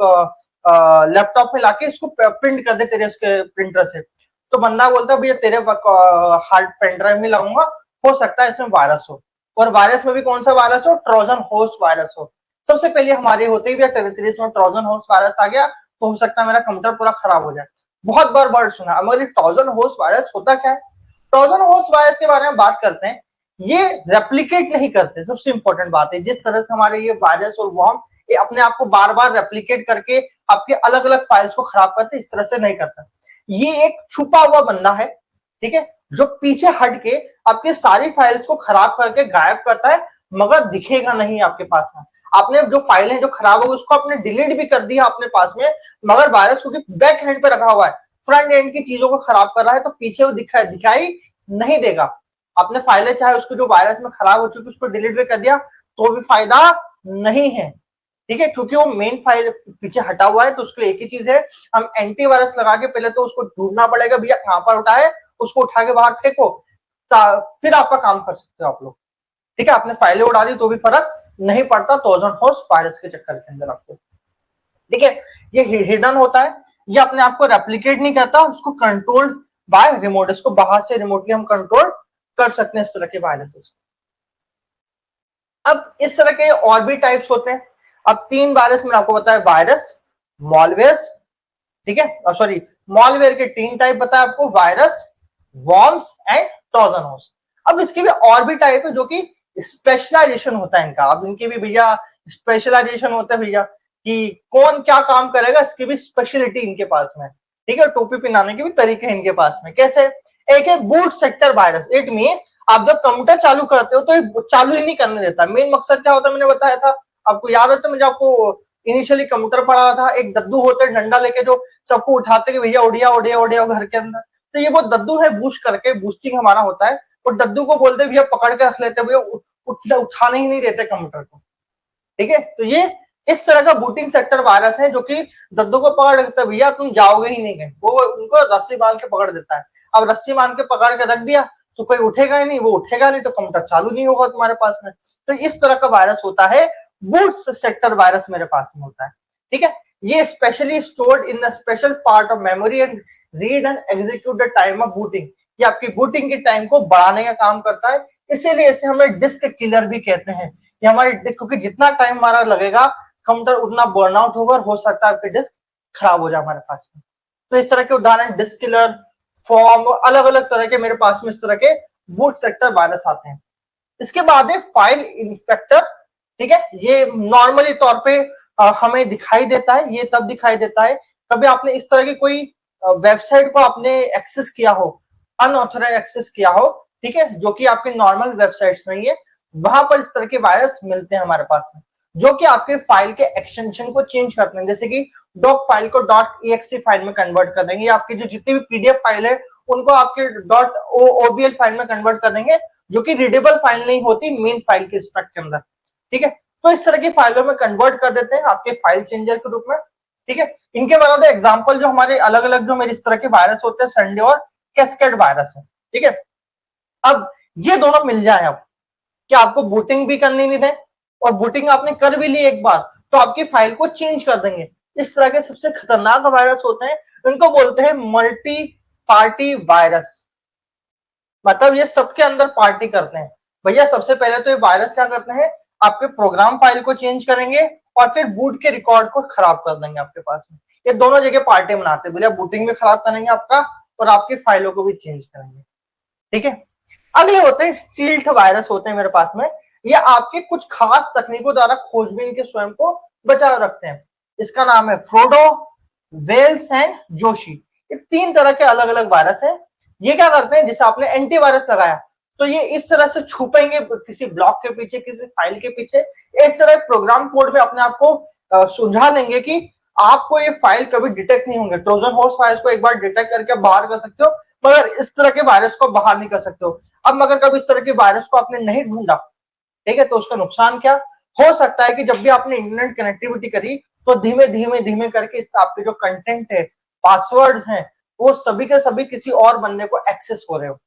लैपटॉप में लाके इसको प्रिंट कर दे तेरे उसके प्रिंटर से, तो बंदा बोलता है भैया तेरे हार्ड पेन ड्राइव में लगाऊंगा, हो सकता है इसमें वायरस हो, और वायरस में भी कौन सा वायरस हो, ट्रोजन हॉर्स वायरस हो। सबसे पहले हमारे होते ही इसमें ट्रोजन हॉर्स वायरस आ गया तो हो सकता है मेरा कंप्यूटर पूरा खराब हो जाए। बहुत बार वर्ड सुना, मगर ये ट्रोजन हॉर्स वायरस होता क्या है? ट्रोजन हॉर्स वायरस के बारे में बात करते हैं। ये रेप्लिकेट नहीं करते, सबसे इंपॉर्टेंट बात है। जिस तरह से हमारे ये वायरस और वॉर्म ये अपने आप को बार बार रेप्लिकेट करके आपके अलग अलग फाइल्स को खराब करते, इस तरह से नहीं करता। ये एक छुपा हुआ बंदा है, ठीक है, जो पीछे हट के आपकी सारी फाइल्स को खराब करके गायब करता है, मगर दिखेगा नहीं आपके पास में। आपने जो फाइल है जो खराब हो गई उसको आपने डिलीट भी कर दिया अपने पास में, मगर वायरस क्योंकि बैक हैंड पे रखा हुआ है, फ्रंट एंड की चीजों को खराब कर रहा है, तो पीछे वो दिखाई नहीं देगा। आपने फाइलें चाहे उसको जो वायरस में खराब हो चुकी उसको डिलीट भी कर दिया तो भी फायदा नहीं है। ठीक है, क्योंकि वो मेन फाइल पीछे हटा हुआ है, तो उसके लिए एक ही चीज है, हम एंटीवायरस लगा के पहले तो उसको ढूंढना पड़ेगा भैया कहां पर उठा है, उसको उठा के बाहर फेंको, फिर आपका काम कर सकते हो आप लोग। ठीक है, आपने फाइलें उड़ा दी तो भी फर्क नहीं पड़ता ट्रोजन हॉर्स वायरस के चक्कर के अंदर आपको। ठीक है, ये हिडन होता है, ये अपने आप को रेप्लिकेट नहीं करता, उसको कंट्रोल्ड बाय रिमोट, इसको बाहर से रिमोटली हम कंट्रोल कर सकते हैं इस तरह के वायरसेस। अब इस तरह के और भी टाइप्स होते हैं। अब 3 वायरस मैंने आपको बताया, वायरस, मॉलवेयर्स, ठीक है, सॉरी, मॉलवेयर के 3 टाइप बताया आपको, virus, worms and Trojan horse. अब इसके भी और भी टाइप है जो कि स्पेशलाइजेशन होता है इनका। अब इनके भी भैया स्पेशलाइजेशन होता है भैया, कि कौन क्या काम करेगा, इसकी भी स्पेशलिटी इनके पास में, ठीक है, टोपी पहनाने के भी तरीके हैं इनके पास में। कैसे? एक है boot sector virus. It mean आप जब कंप्यूटर चालू करते हो तो ये चालू ही नहीं करने देता। मेन मकसद क्या होता है मैंने बताया था आपको, याद है? तो मुझे आपको इनिशियली कंप्यूटर पढ़ा रहा था, एक दद्दू होते हैं डंडा लेके जो सबको उठाते कि भैया उड़िया उड़िया उड़िया घर के अंदर। तो ये वो दद्दू है, बूस्ट करके बूस्टिंग हमारा होता है, और दद्दू को बोलते भैया पकड़ के रख लेते भैया, उठाने ही नहीं देते कंप्यूटर को, ठीक है। तो ये इस तरह का बूटिंग सेक्टर वायरस है जो कि दद्दू को पकड़ लेता है, भैया तुम जाओगे ही नहीं कहीं, वो उनको रस्सी बांध के पकड़ देता है। अब रस्सी बांध के पकड़ के रख दिया तो कोई उठेगा ही नहीं, वो उठेगा नहीं तो कंप्यूटर चालू नहीं होगा तुम्हारे पास में। तो इस तरह का वायरस होता है, बूट सेक्टर वायरस मेरे पास में होता है, ठीक है। ये specially stored in the special part of memory and read and execute the time of booting. ये आपकी बूटिंग के टाइम को बढ़ाने का काम करता है, इसीलिए इसे हमें डिस्क किलर भी कहते हैं। ये हमारी क्योंकि जितना टाइम हमारा लगेगा कंप्यूटर उतना बर्नआउट होगा, और हो सकता है आपकी डिस्क खराब हो जाए हमारे पास में। तो इस तरह के उदाहरण डिस्क किलर, फॉर्म, अलग अलग तरह के मेरे पास में इस तरह के बूट सेक्टर वायरस आते हैं। इसके बाद है फाइल इंस्पेक्टर, ठीक है। ये नॉर्मली तौर पे हमें दिखाई देता है, ये तब दिखाई देता है कभी आपने इस तरह की कोई वेबसाइट को आपने एक्सेस किया हो, अनऑथराइज एक्सेस किया हो, ठीक है, जो कि आपकी नॉर्मल वेबसाइट्स नहीं है, वहां पर इस तरह के वायरस मिलते हैं हमारे पास में, जो कि आपके फाइल के एक्सटेंशन को चेंज करते हैं। जैसे कि डॉक फाइल को .exe फाइल में कन्वर्ट कर देंगे, आपकी जो जितनी भी पीडीएफ फाइल है उनको आपके .obl फाइल में कन्वर्ट कर देंगे, जो कि रीडेबल फाइल नहीं होती मेन फाइल के रिस्पेक्ट के अंदर, ठीक है। तो इस तरह की फाइलों में कन्वर्ट कर देते हैं आपके फाइल चेंजर के रूप में, ठीक है। इनके वन ऑफ द एग्जांपल जो हमारे अलग अलग जो मेरे इस तरह के वायरस होते हैं, संडे और कैस्केड वायरस है, ठीक है। अब ये दोनों मिल जाए अब, कि आपको बूटिंग भी करनी नहीं है, और बूटिंग आपने कर भी ली एक बार तो आपकी फाइल को चेंज कर देंगे। इस तरह के सबसे खतरनाक वायरस होते हैं, इनको बोलते हैं मल्टी पार्टी वायरस। मतलब ये सबके अंदर पार्टी करते हैं भैया। सबसे पहले तो ये वायरस क्या करते हैं, आपके प्रोग्राम फाइल को चेंज करेंगे और फिर बूट के रिकॉर्ड को खराब कर देंगे आपके पास में। ये दोनों जगह पार्टी बनाते हैं भैया, बूटिंग भी खराब करेंगे आपका और आपकी फाइलों को भी चेंज करेंगे, ठीक है। अगले होते हैं स्टील्थ वायरस, होते हैं मेरे पास में। ये आपके कुछ खास तकनीकों द्वारा खोजबीन के स्वयं को बचाव रखते हैं। इसका नाम है फ्रोडो, वेल्स एंड जोशी। ये 3 तरह के अलग अलग वायरस हैं। ये क्या करते हैं, जैसे आपने एंटीवायरस लगाया तो ये इस तरह से छुपेंगे किसी ब्लॉक के पीछे, किसी फाइल के पीछे, इस तरह प्रोग्राम कोड में अपने आप को सुलझा लेंगे कि आपको ये फाइल कभी डिटेक्ट नहीं होंगे। ट्रोजन हॉर्स वायरस को एक बार डिटेक्ट करके बाहर कर सकते हो, मगर इस तरह के वायरस को बाहर नहीं कर सकते हो। अब मगर कभी इस तरह के वायरस को आपने नहीं ढूंढा, ठीक है, तो उसका नुकसान क्या हो सकता है कि जब भी आपने इंटरनेट कनेक्टिविटी करी तो धीमे धीमे धीमे करके इस आपके जो कंटेंट है, पासवर्ड्स हैं, वो सभी के सभी किसी और बंदे को एक्सेस हो रहे हो।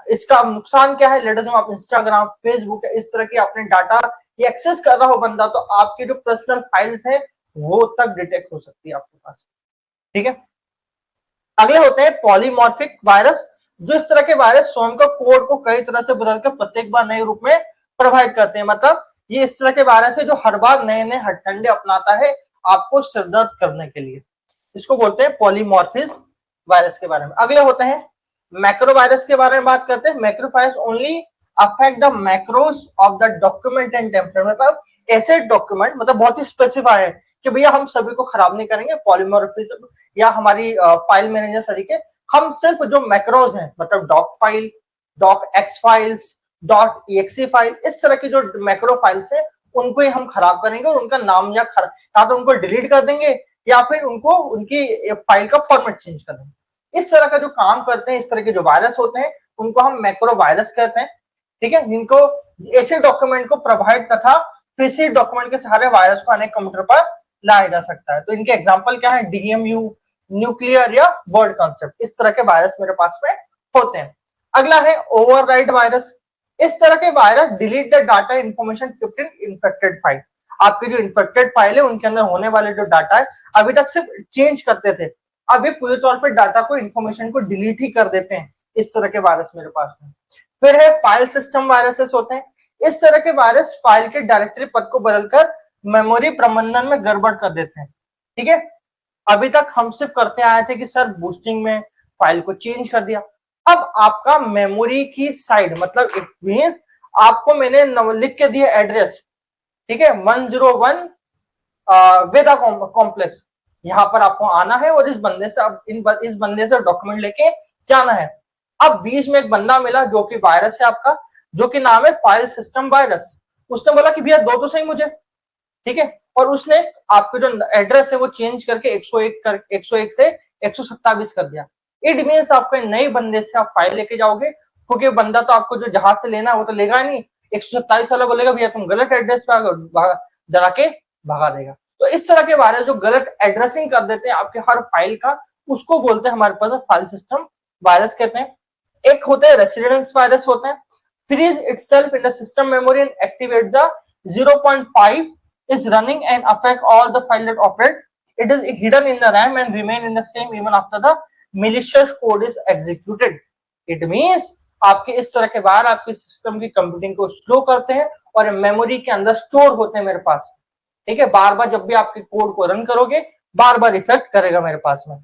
इसका नुकसान क्या है, लेट अस आप इंस्टाग्राम, फेसबुक, इस तरह की अपने डाटा ये एक्सेस कर रहा हो बंदा, तो आपके जो पर्सनल फाइल्स हैं वो तक डिटेक्ट हो सकती है आपके पास, ठीक है। अगले होते हैं पॉलीमॉर्फिक वायरस, जो इस तरह के वायरस स्वयं का कोड को कई तरह से बदलकर प्रत्येक बार नए रूप में प्रभावित करते हैं। मतलब ये इस तरह के वायरस है जो हर बार नए नए हथकंडे अपनाता है आपको सिरदर्द करने के लिए। इसको बोलते हैं पॉलीमॉर्फिज्म वायरस के बारे में। अगले होते हैं मैक्रो वायरस के बारे में बात करते हैं। Macro virus only affect the macros of the document and template. मतलब ऐसे डॉक्यूमेंट, मतलब बहुत ही स्पेसिफाई है कि भैया हम सभी को खराब नहीं करेंगे, पॉलीमॉर्फिज्म या हमारी फाइल मैनेजर तरीके, हम सिर्फ जो मैक्रोज हैं, मतलब doc file, doc X files, dot exe file, इस तरह की जो मैक्रो फाइल्स है उनको ही हम खराब करेंगे, और उनका नाम या तो उनको डिलीट कर देंगे या फिर उनको उनकी फाइल का फॉर्मेट चेंज कर देंगे। इस तरह का जो काम करते हैं, इस तरह के जो वायरस होते हैं उनको हम मैक्रो वायरस कहते हैं, ठीक है, जिनको ऐसे डॉक्यूमेंट को प्रभावित तथा प्रीसीड डॉक्यूमेंट के सहारे वायरस को अनेक कंप्यूटर पर लाया जा सकता है। तो इनके एग्जांपल क्या है, डीएमयू, न्यूक्लियर या वर्ड कॉन्सेप्ट, इस तरह के वायरस मेरे पास में होते हैं। अगला है ओवरराइट वायरस। इस तरह के virus delete the data information kept in infected file. आपकी जो इन्फेक्टेड फाइल है उनके अंदर होने वाले जो डाटा है अभी तक सिर्फ चेंज करते थे, अब ये पूरे तौर पर डाटा को इन्फॉर्मेशन को डिलीट ही कर देते हैं। इस तरह के वायरस मेरे पास में। फिर है फाइल सिस्टम वायरसेस होते हैं। इस तरह के वायरस फाइल के डायरेक्टरी पथ को बदलकर मेमोरी प्रबंधन में गड़बड़ कर देते हैं। ठीक है, अभी तक हम सिर्फ करते आए थे कि सर बूस्टिंग में फाइल को चेंज कर दिया। अब आपका मेमोरी की साइड मतलब इट मींस आपको मैंने लिख के दिया एड्रेस, ठीक है, 101 वेदा कॉम्प्लेक्स, यहाँ पर आपको आना है और इस बंदे से अब इस बंदे से डॉक्यूमेंट लेके जाना है। अब बीच में एक बंदा मिला जो कि वायरस है आपका, जो कि नाम है फाइल सिस्टम वायरस। उसने बोला कि भैया दो तो सही मुझे, ठीक है, और उसने आपके जो एड्रेस है वो चेंज करके 101 से 127 कर दिया। इट मीन्स आपके नए बंदे से आप फाइल लेके जाओगे, क्योंकि बंदा तो आपको जो जहाज से लेना है वो तो लेगा नहीं, 127 वाला बोलेगा भैया तुम गलत एड्रेस पे आ गए, डरा के भगा देगा। तो इस तरह के वायरस जो गलत एड्रेसिंग कर देते हैं आपके हर फाइल का, उसको बोलते हैं हमारे पास फाइल सिस्टम वायरस कहते हैं। एक होते हैं रेसिडेंस वायरस होते हैं, freeze itself in the system memory and activate the 0.5 is running and affect all the file that operate. It is hidden in the RAM and remain in the same even after the malicious code is executed. It means आपके इस तरह के wire आपके system की computing को slow करते हैं और मेमोरी के अंदर स्टोर होते हैं मेरे पास। ठीक है, बार बार जब भी आपके कोड को रन करोगे बार बार इफेक्ट करेगा मेरे पास में।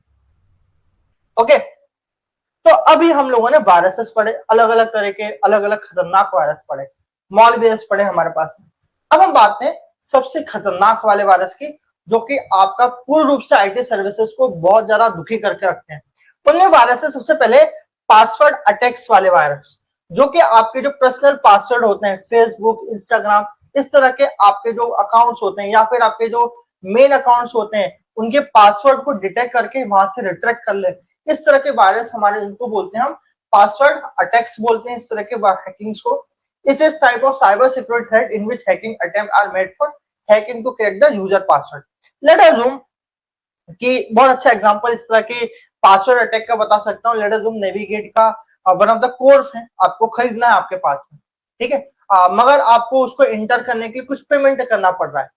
ओके, तो अभी हम लोगों ने वायरसेस पढ़े, अलग अलग तरह के अलग अलग खतरनाक वायरस पढ़े, मॉलवेयर्स पढ़े हमारे पास में। अब हम बात करें सबसे खतरनाक वाले वायरस की, जो कि आपका पूर्ण रूप से आईटी सर्विसेज को बहुत ज्यादा दुखी करके रखते हैं। उनमें वायरस है सबसे पहले पासवर्ड अटैक्स वाले वायरस, जो कि आपके जो पर्सनल पासवर्ड होते हैं फेसबुक, इंस्टाग्राम, इस तरह के आपके जो अकाउंट्स होते हैं या फिर आपके जो मेन अकाउंट्स होते हैं उनके पासवर्ड को डिटेक्ट करके वहां से रिट्रैक्ट कर ले। इस तरह के वायरस हमारे इनको बोलते हैं हम पासवर्ड अटैक्स बोलते हैं। इस तरह के हैकिंग्स को it is type of cyber security threat in which hacking attempt are made for hacking to crack the user password. Let us assume कि बहुत अच्छा एग्जांपल इस तरह के पासवर्ड अटैक का बता सकता हूँ। लेट अस अज्यूम नेविगेट का वन ऑफ द कोर्स है, आपको खरीदना है आपके पास में, ठीक है, मगर आपको उसको इंटर करने के लिए कुछ पेमेंट करना पड़ रहा है,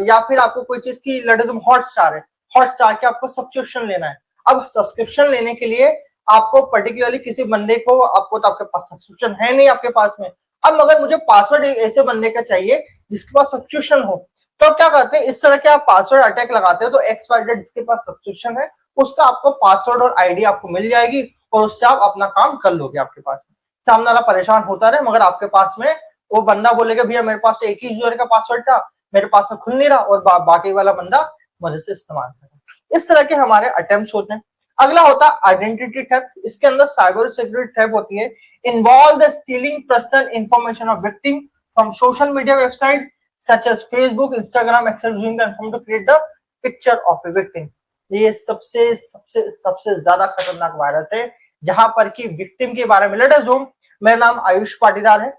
या फिर आपको कोई चीज की लेट अस अज्यूम हॉटस्टार है, हॉटस्टार के आपको सब्सक्रिप्शन लेना है। अब सब्सक्रिप्शन लेने के लिए आपको पर्टिकुलरली किसी बंदे को, आपको तो आपके पास सब्सक्रिप्शन है नहीं आपके पास में, अब मगर मुझे पासवर्ड एक ऐसे बंदे का चाहिए जिसके पास सब्सक्रिप्शन हो, तो क्या करते हैं इस तरह के आप पासवर्ड अटैक लगाते हो, तो एक्स जिसके पास सब्सक्रिप्शन है उसका आपको पासवर्ड और आईडी आपको मिल जाएगी और उससे आप अपना काम कर लोगे। आपके पास सामने वाला परेशान होता रहे मगर आपके पास में वो बंदा बोलेगा भैया मेरे पास तो एक ही यूजर का पासवर्ड था, मेरे पास में खुल नहीं रहा, और बाकी वाला बंदा मजे से इस्तेमाल कर। इस तरह के हमारे अटेम्प्ट्स होते हैं। अगला होता है आइडेंटिटी थेफ्ट। इसके अंदर साइबर सिक्योरिटी थेफ्ट होती है, involve the stealing personal information of victim from social media website such as Facebook, Instagram, etc. using the inform to create the picture of a victim. ये सबसे सबसे सबसे ज्यादा खतरनाक वायरस है, जहां पर कि विक्टिम के बारे में लेट अस अज्यूम मेरा नाम आयुष पाटीदार है,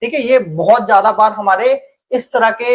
ठीक है, ये बहुत ज्यादा बार हमारे इस तरह के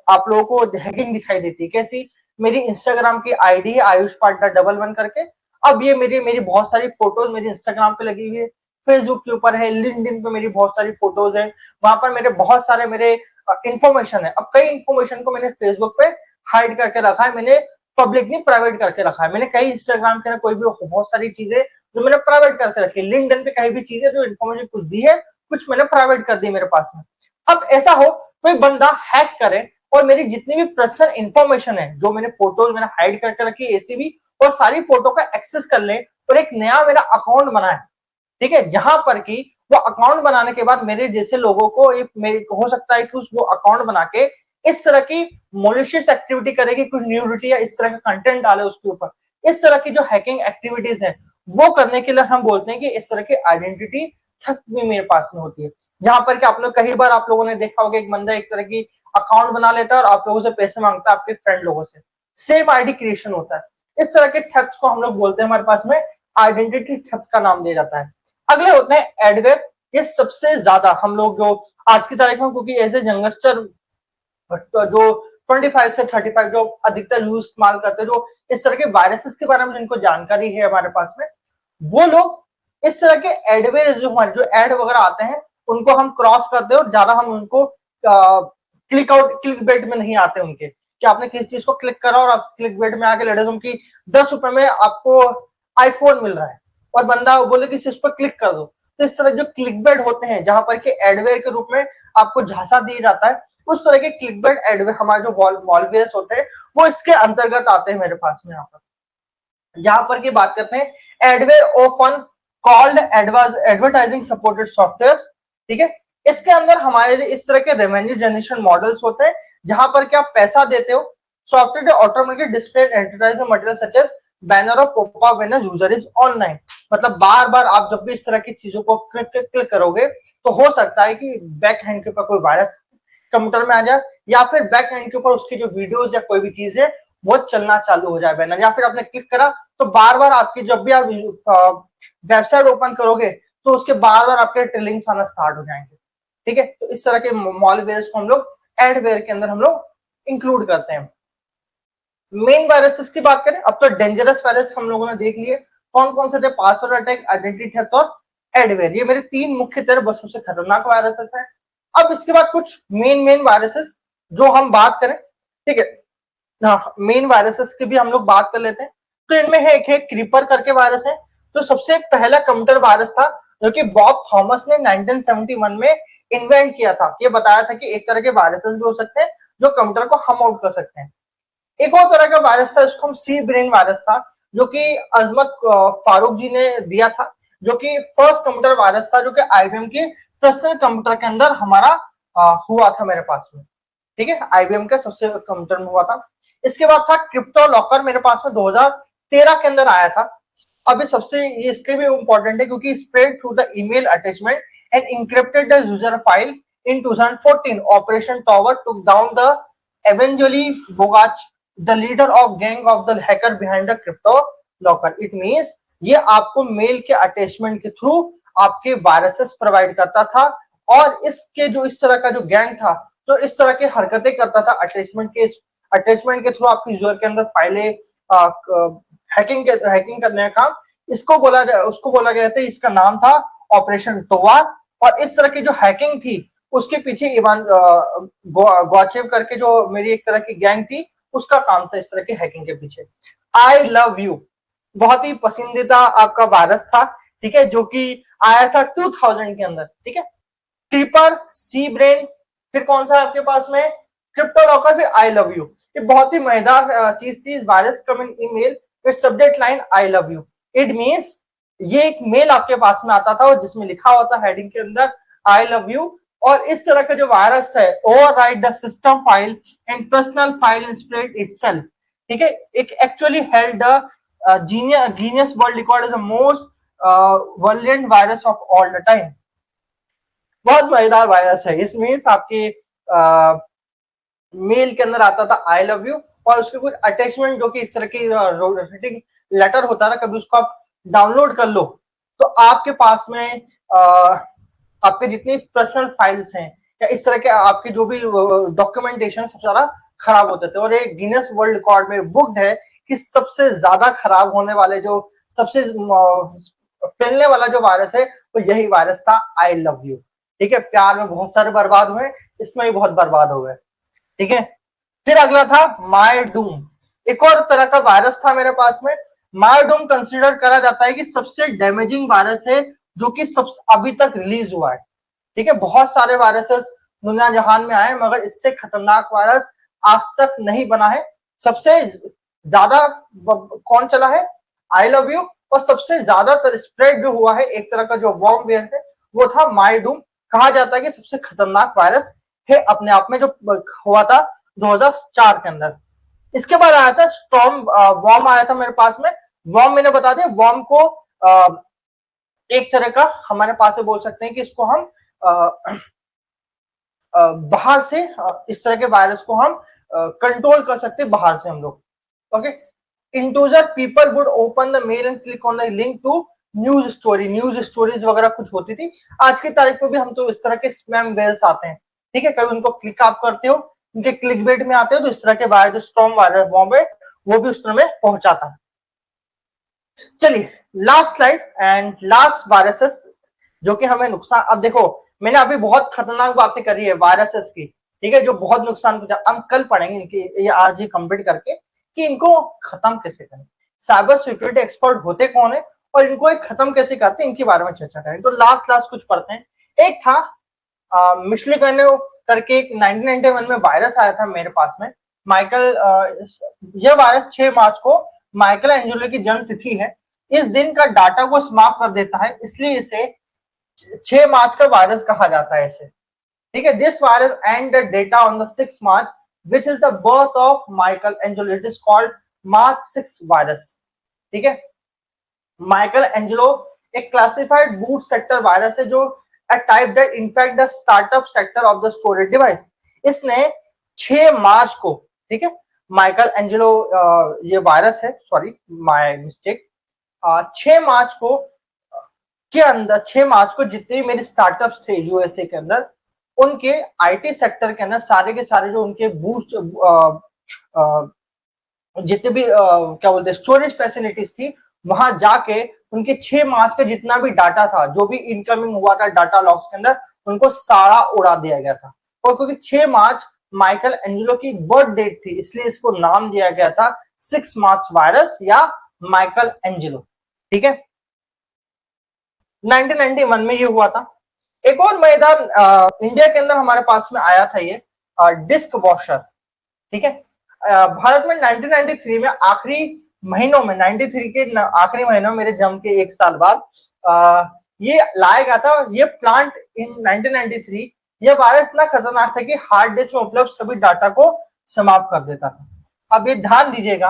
आप लोगों को हैकिंग दिखाई देती है। कैसी? मेरी इंस्टाग्राम की आईडी है आयुष पाटीदार 11 करके, अब ये मेरी बहुत सारी फोटोज मेरी इंस्टाग्राम पे लगी हुई है, फेसबुक के ऊपर है, लिंक्डइन पे मेरी बहुत सारी फोटोज है, वहां पर मेरे बहुत सारे मेरे इंफॉर्मेशन है। अब कई इंफॉर्मेशन को मैंने फेसबुक पे हाइड करके रखा है, मैंने पब्लिक नहीं प्राइवेट करके रखा है। मैंने कई इंस्टाग्राम के ना कोई भी बहुत सारी चीजें जो मैंने प्राइवेट करके रखी है, लिंक्डइन पे कहीं भी चीजें जो इन्फॉर्मेशन कुछ दी है कुछ मैंने प्राइवेट कर दी मेरे पास में। अब ऐसा हो कोई बंदा हैक करे और मेरी जितनी भी पर्सनल इंफॉर्मेशन है जो मैंने फोटोज मैंने हाइड करके रखी ऐसी भी, और सारी फोटो का एक्सेस कर ले और एक नया मेरा अकाउंट बनाए, ठीक है, जहां पर कि वो अकाउंट बनाने के बाद मेरे जैसे लोगों को हो सकता है कि वो अकाउंट बना के इस तरह की मॉलिशियस एक्टिविटी करेगी, कुछ न्यूडिटी या इस तरह का कंटेंट डाले उसके ऊपर। इस तरह की जो हैकिंग एक्टिविटीज है वो करने के लिए हम बोलते हैं कि इस तरह की आइडेंटिटी थेफ्ट भी मेरे पास में होती है, जहां पर कि आप लोग कई बार आप लोगों ने देखा होगा एक बंदा एक तरह की अकाउंट बना लेता है और आप लोगों से पैसे मांगता है, आपके फ्रेंड लोगों से सेम आईडी क्रिएशन होता है। इस तरह के थेफ्ट को हम लोग बोलते हैं हमारे पास में आइडेंटिटी थेफ्ट का नाम दिया जाता है। अगले होते हैं एडवेयर। ये सबसे ज्यादा हम लोग जो आज की तारीख में, क्योंकि एज ए यंगस्टर जो 25 से 35 जो अधिकतर यूज इस्तेमाल करते हैं, जो इस तरह के वायरसेस के बारे में जिनको जानकारी है हमारे पास में, वो लोग इस तरह के एडवेयर जो हमारे जो एड वगैरह आते हैं उनको हम क्रॉस करते हैं और ज्यादा हम उनको क्लिक बेट में नहीं आते उनके, कि आपने किसी चीज को क्लिक करा और आप क्लिक बेट में आके लड़े कि 10 रुपए में आपको आईफोन मिल रहा है और बंदा बोले कि इस पर क्लिक कर दो। तो इस तरह जो क्लिक बेट होते हैं जहां पर कि एडवेयर के रूप में आपको झांसा दिया जाता है, उस तरह के क्लिक बेट एडवेयर हमारे जो मॉलवेयर्स होते हैं वो इसके अंतर्गत आते हैं मेरे पास में। यहाँ पर जहां पर की बात करते हैं adware open called advertising supported software, ठीक है। इसके अंदर हमारे लिए इस तरह के रेवेन्यू जनरेशन मॉडल्स होते हैं जहां पर कि आप पैसा देते हो, software automatic display advertising material such as banner और popup when user is online. मतलब बार बार आप जब भी इस तरह की चीजों को क्लिक करोगे तो हो सकता है कि बैक हैंड के ऊपर कोई वायरस कंप्यूटर में आ जाए, या फिर बैक हैंड के ऊपर उसकी जो वीडियोस या कोई भी चीज है वो चलना चालू हो जाए बैनर, या फिर आपने क्लिक करा तो बार बार आपकी जब भी आप वेबसाइट ओपन करोगे तो उसके बार बार आपके ट्रेलिंग्स आना स्टार्ट हो जाएंगे, ठीक है। तो इस तरह के मॉलवेयर्स को हम लोग एडवेयर के अंदर हम लोग इंक्लूड करते हैं। मेन वायरसेस की बात करें, अब तो डेंजरस वायरस हम लोगों ने देख लिए कौन कौन से थे, पासवर्ड अटैक, आइडेंटिटी थेफ्ट और एडवेयर। ये मेरे 3 मुख्य तरह सबसे खतरनाक वायरसेस हैं। अब इसके बाद कुछ मेन वायरसेस जो हम बात करें, ठीक है, मेन वायरसेस की भी हम लोग बात कर लेते हैं। तो इनमें है एक है क्रीपर करके वायरस है, तो सबसे पहला कंप्यूटर वायरस था जो कि बॉब थॉमस ने 1971 में इन्वेंट किया था। ये बताया था कि एक तरह के वायरसेस भी हो सकते हैं जो कंप्यूटर को हम आउट कर सकते हैं। एक और तरह का वायरस था इसको हम सी ब्रेन वायरस था, जो कि अजमत फारूक जी ने दिया था, जो कि फर्स्ट कंप्यूटर वायरस था जो कि आईबीएम के पर्सनल कंप्यूटर के अंदर हमारा हुआ था मेरे पास में, ठीक है। आईबीएम के सबसे कंप्यूटर में हुआ था। इसके बाद था क्रिप्टो लॉकर, मेरे पास में 2013 के अंदर आया था। अब सबसे ये इसलिए भी इंपॉर्टेंट है क्योंकि spread through the email attachment and encrypted the user file in 2014 operation tower took down the eventually Bogach, the leader of gang of the hacker behind the crypto locker. It means ये आपको mail के attachment के through आपके viruses provide करता था, और इसके जो इस तरह का जो गैंग था तो इस तरह की हरकतें करता था अटैचमेंट के थ्रू आपकी यूजर के अंदर फाइलें हैकिंग करने का काम। उसको बोला गया था, इसका नाम था ऑपरेशन टोवार। और इस तरह की जो हैकिंग थी उसके पीछे इवान गॉचेव करके जो मेरी एक तरह की गैंग थी उसका काम था इस तरह की हैकिंग के पीछे। आई लव यू बहुत ही पसंदीदा आपका वायरस था, ठीक है, जो कि आया था 2000 के अंदर, ठीक है। क्रीपर, सी ब्रेन, फिर कौन सा आपके पास में क्रिप्टो लॉकर, फिर आई लव यू। ये बहुत ही मजेदार चीज थी। वायरस कम इन ईमेल फिर subject line I love you. It means ये एक मेल आपके पास में आता था और जिसमें लिखा होता हेडिंग के अंदर आई लव यू, और इस तरह का जो वायरस है overwrite the system file and personal file and spread itself, ठीक है। एक actually held the Guinness world record as the most virulent virus of all the time. बहुत मजेदार वायरस है। इस मीन्स आपके मेल के अंदर आता था आई लव यू और उसके कुछ अटैचमेंट जो कि इस तरह की रोटेटिंग लेटर होता था, कभी उसको आप डाउनलोड कर लो तो आपके पास में आपके जितनी पर्सनल फाइल्स हैं या इस तरह के आपके जो भी डॉक्यूमेंटेशन सब सारा खराब होते थे। और ये गिनेस वर्ल्ड रिकॉर्ड में बुक्ड है कि सबसे ज्यादा खराब होने वाले जो सबसे फैलने वाला जो वायरस है वो यही वायरस था आई लव यू, ठीक है। प्यार में बहुत सारे बर्बाद हुए, इसमें भी बहुत बर्बाद हो गए, ठीक है। फिर अगला था माय डूम, एक और तरह का वायरस था मेरे पास में। माय डूम कंसिडर करा जाता है कि सबसे डैमेजिंग वायरस है जो कि सब अभी तक रिलीज हुआ है, ठीक है। बहुत सारे वायरसेस दुनिया जहान में आए मगर इससे खतरनाक वायरस आज तक नहीं बना है। सबसे ज्यादा कौन चला है आई लव यू, और सबसे ज्यादातर स्प्रेड जो हुआ है एक तरह का जो वॉर्मवेयर है वो था माय डूम। कहा जाता है कि सबसे खतरनाक वायरस है अपने आप में जो हुआ था 2004 के अंदर। इसके बाद आया था स्टॉर्म वॉर्म आया था मेरे पास में। वॉर्म मैंने बता दिया, वॉर्म को एक तरह का हमारे पास से बोल सकते हैं कि इसको हम बाहर से इस तरह के वायरस को हम कंट्रोल कर सकते हैं बाहर से हम लोग, okay. Intruder people would open the mail and click on the link to news stories वगैरह कुछ होती थी। आज की तारीख में भी हम तो इस तरह के स्पैम वेयर्स आते हैं, ठीक है। कभी उनको क्लिक आप करते हो, उनके क्लिक बेट में आते हो तो इस तरह के वायरस जो स्टॉर्म वायरस बॉम्ब है वो भी उस तरह में पहुंचाता है। चलिए last slide and last viruses जो कि हमें नुकसान। अब देखो मैंने अभी बहुत खतरनाक बातें करी है वायरसेस की, ठीक है, जो बहुत नुकसान पहुंचा। हम कल पढ़ेंगे इनकी, ये आज ही कंप्लीट करके कि इनको खत्म कैसे करें, साइबर सिक्योरिटी एक्सपर्ट होते कौन है और इनको एक खत्म कैसे करते हैं, इनके बारे में चर्चा करें। तो लास्ट कुछ पढ़ते हैं। एक था मिशलिगनो करके, एक 1991 में वायरस आया था मेरे पास में। माइकल यह वायरस 6 मार्च को माइकल एंजेलो की जन्म तिथि है, इस दिन का डाटा को समाप्त कर देता है, इसलिए इसे 6 मार्च का वायरस कहा जाता है इसे। ठीक है, this virus and the data on the 6 March which is the birth of Michael Angelo, it is called March 6 virus. ठीक है, माइकल एंजेलो एक क्लासिफाइड बूट सेक्टर वायरस है जो a type that infect the startup sector of the storage device। इसने 6 मार्च को, ठीक है, Michael Angelo ये वायरस है, सॉरी माय मिस्टेक, 6 मार्च को के अंदर 6 मार्च को जितने मेरे स्टार्टअप्स थे यूएसए के अंदर, उनके आईटी सेक्टर के अंदर सारे के सारे जो उनके बूस्ट जितने भी क्या बोलते हैं स्टोरेज फैसिलिटीज थी, वहां जाके उनके 6 मार्च का जितना भी डाटा था, जो भी इनकमिंग हुआ था डाटा लॉग्स के अंदर, उनको सारा उड़ा दिया गया था। और क्योंकि 6 मार्च माइकल एंजेलो की बर्थ डेट थी, इसलिए इसको नाम दिया गया था 6 मार्च वायरस या माइकल एंजेलो। ठीक है, 1991 में ये हुआ था। एक और मैदान इंडिया के अंदर हमारे पास में आया था, ये डिस्क वॉशर। ठीक है, भारत में 1993 में आखिरी महीनों में, 93 के आखिरी महीनों में, मेरे जन्म के 1 साल बाद ये लाया गया था। ये प्लांट इन 1993, यह वायरस इतना खतरनाक था कि हार्ड डिस्क में उपलब्ध सभी डाटा को समाप्त कर देता था। अब ये ध्यान दीजिएगा,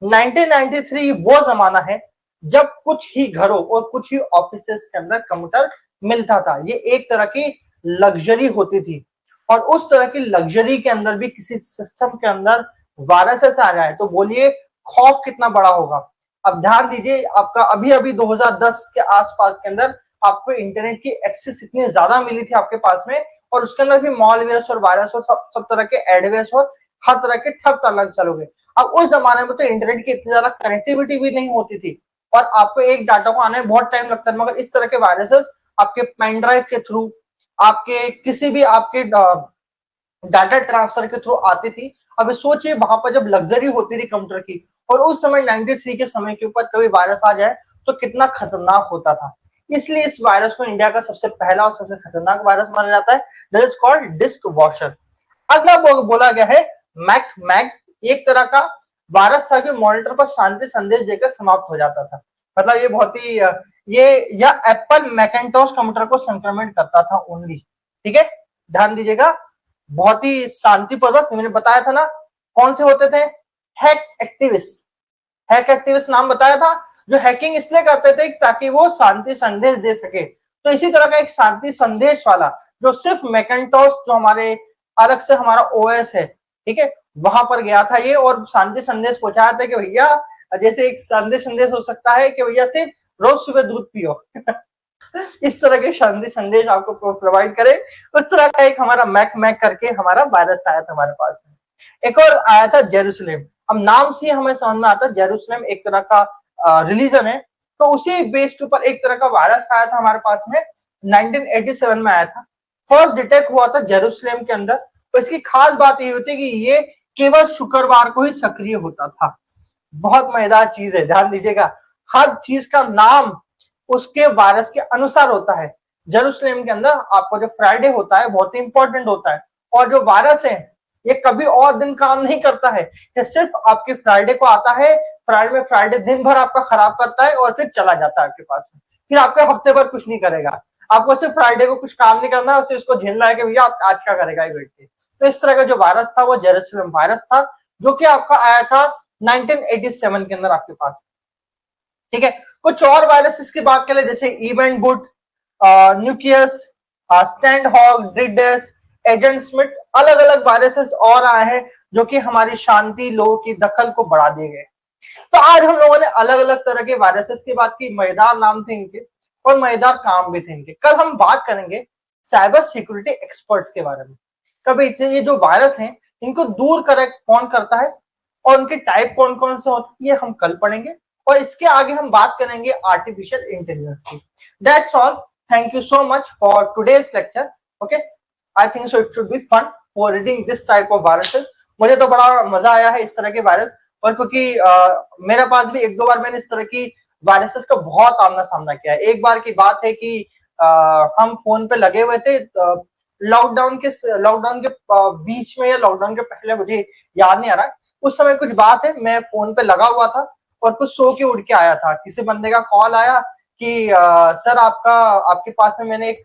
1993 वो जमाना है जब कुछ ही घरों और कुछ ही ऑफिसेस के अंदर कंप्यूटर मिलता था। ये एक तरह की लग्जरी होती थी, और उस तरह की लग्जरी के अंदर भी किसी सिस्टम के अंदर वायरसेस आ जाए तो बोलिए खौफ कितना बड़ा होगा। अब ध्यान दीजिए, आपका अभी अभी 2010 के आसपास के अंदर आपको इंटरनेट की एक्सेस इतनी ज्यादा मिली थी आपके पास में, और उसके अंदर भी मॉलवेयर्स और वायरस और सब तरह के एडवेयर्स और हर तरह के ठग अलग चल गए। अब उस जमाने में तो इंटरनेट की इतनी ज्यादा कनेक्टिविटी भी नहीं होती थी, और आपको एक डाटा को आने में बहुत टाइम लगता है। मगर इस तरह के वायरसेस आपके पेन ड्राइव के थ्रू, आपके किसी भी आपके डाटा ट्रांसफर के थ्रू आती थी। अब सोचिए वहां पर जब लग्जरी होती थी कंप्यूटर की, और उस समय 93 के समय के ऊपर कभी वायरस आ जाए तो कितना खतरनाक होता था। इसलिए इस वायरस को इंडिया का सबसे पहला और सबसे खतरनाक वायरस माना जाता है, that is called disk washer. अगला बोला गया है मैक मैग, एक तरह का वायरस था कि मॉनिटर पर शांति संदेश देकर समाप्त हो जाता था। मतलब ये बहुत ही ये या एप्पल मैकेंटोश कंप्यूटर को संक्रमित करता था ओनली। ठीक है, ध्यान दीजिएगा, बहुत ही शांतिपूर्वक। मैंने बताया था ना कौन से होते थे, हैक एक्टिविस्ट। हैक एक्टिविस्ट नाम बताया था, जो हैकिंग इसलिए करते थे ताकि वो शांति संदेश दे सके। तो इसी तरह का एक शांति संदेश वाला जो सिर्फ मैकेंटोश, जो हमारे अलग से हमारा ओएस है, ठीक है, वहां पर गया था ये, और शांति संदेश पहुंचाया था कि भैया, जैसे एक संदेश हो सकता है कि भैया सिर्फ रोज सुबह दूध पियो इस तरह के शांति संदेश आपको प्रोवाइड करे। उस तरह का एक हमारा मैक मैक करके हमारा वायरस आया था हमारे पास में। एक और आया था जेरूसलेम। अब नाम से हमें समझ में आता है जेरूसलेम एक तरह का रिलीजन है, तो उसी बेस के ऊपर एक तरह का वायरस आया था हमारे पास में, 1987 में आया था। फर्स्ट डिटेक्ट हुआ था जेरूसलेम के अंदर। तो इसकी खास बात ये होती है कि ये केवल शुक्रवार को ही सक्रिय होता था। बहुत मजेदार चीज है, ध्यान दीजिएगा, हर चीज का नाम उसके वायरस के अनुसार होता है। जेरूसलेम के अंदर आपको जो फ्राइडे होता है बहुत ही इंपॉर्टेंट होता है, और जो वायरस है ये कभी और दिन काम नहीं करता है, ये सिर्फ आपके फ्राइडे को आता है। फ्राइडे दिन भर आपका खराब करता है और फिर चला जाता है आपके पास में, फिर आपके हफ्ते भर कुछ नहीं करेगा। आपको सिर्फ फ्राइडे को कुछ काम नहीं करना है, उसे उसको झेलना है कि भैया आप आज क्या करेगा ये बैठ के। तो इस तरह का जो वायरस था वो जेरूसलेम वायरस था, जो कि आपका आया था 1987 के अंदर आपके पास। ठीक है, कुछ और वायरसेस की बात करें, जैसे event boot, nucleus, stand hog, ड्रिडेस, एजेंट स्मिथ, अलग अलग वायरसेस और आए हैं जो कि हमारी शांति लोगों की दखल को बढ़ा दिए गए। तो आज हम लोगों ने अलग अलग तरह के वायरसेस की बात की, मजेदार नाम थे इनके और मजेदार काम भी थे इनके। कल हम बात करेंगे साइबर सिक्योरिटी एक्सपर्ट्स के बारे में। कभी ये जो वायरस हैं इनको दूर कौन करता है और उनके टाइप कौन कौन से होते हैं, ये हम कल पढ़ेंगे। और इसके आगे हम बात करेंगे आर्टिफिशियल इंटेलिजेंस की। That's all, thank you so much for today's lecture. Okay, I think so it should be fun. Forwarding this type of viruses. मुझे तो बड़ा मजा आया है इस तरह के वायरस, और क्योंकि मेरे पास भी एक दो बार मैंने इस तरह की वायरसेस का बहुत आमना सामना किया है। एक बार की बात है कि हम फोन पे लगे हुए थे लॉकडाउन के बीच में या लॉकडाउन के पहले, मुझे याद नहीं आ रहा। उस समय कुछ बात है, मैं फोन पे लगा हुआ था और कुछ सो के उठ के आया था, किसी बंदे का कॉल आया कि सर आपके पास में मैंने एक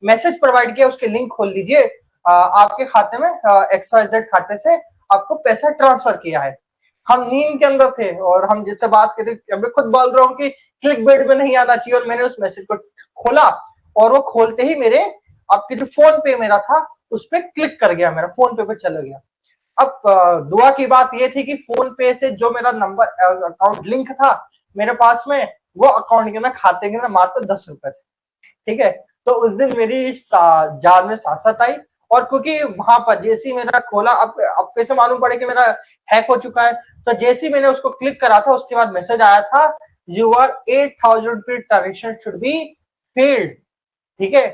मैसेज प्रोवाइड किया, उसके लिंक खोल लीजिए, आपके खाते में XYZ खाते से आपको पैसा ट्रांसफर किया है। हम नींद के अंदर थे और हम जिससे बात करते, मैं खुद बोल रहा हूँ कि क्लिक बेट में नहीं आना चाहिए, और मैंने उस मैसेज को खोला और वो खोलते ही मेरे आपके जो फोन पे मेरा था उस पर क्लिक कर गया, मेरा फोन पे चला गया। अब दुआ की बात ये थी कि फोन पे से जो मेरा नंबर अकाउंट लिंक था मेरे पास में, वो अकाउंट के अंदर खाते के अंदर मात्र 10 रुपए थे। ठीक है, तो उस दिन मेरी जान में सांसत आई, और क्योंकि वहां पर जैसे ही मेरा खोला, अब कैसे मालूम पड़े कि मेरा हैक हो चुका है, तो जैसे ही मैंने उसको क्लिक करा था उसके बाद मैसेज आया था, your 8,000 rupees transaction should be failed. ठीक है,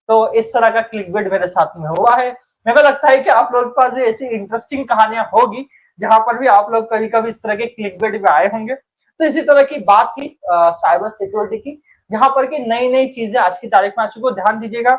तो इस तरह का क्लिकबेट मेरे साथ में हुआ है। मेरे को लगता है कि आप लोग के पास भी ऐसी इंटरेस्टिंग कहानियां होगी जहां पर भी आप लोग कभी कभी इस तरह के क्लिकबेट में आए होंगे। तो इसी तरह की बात थी साइबर सिक्योरिटी की, जहां पर की नई नई चीजें आज की तारीख में आ चुकी हो। ध्यान दीजिएगा,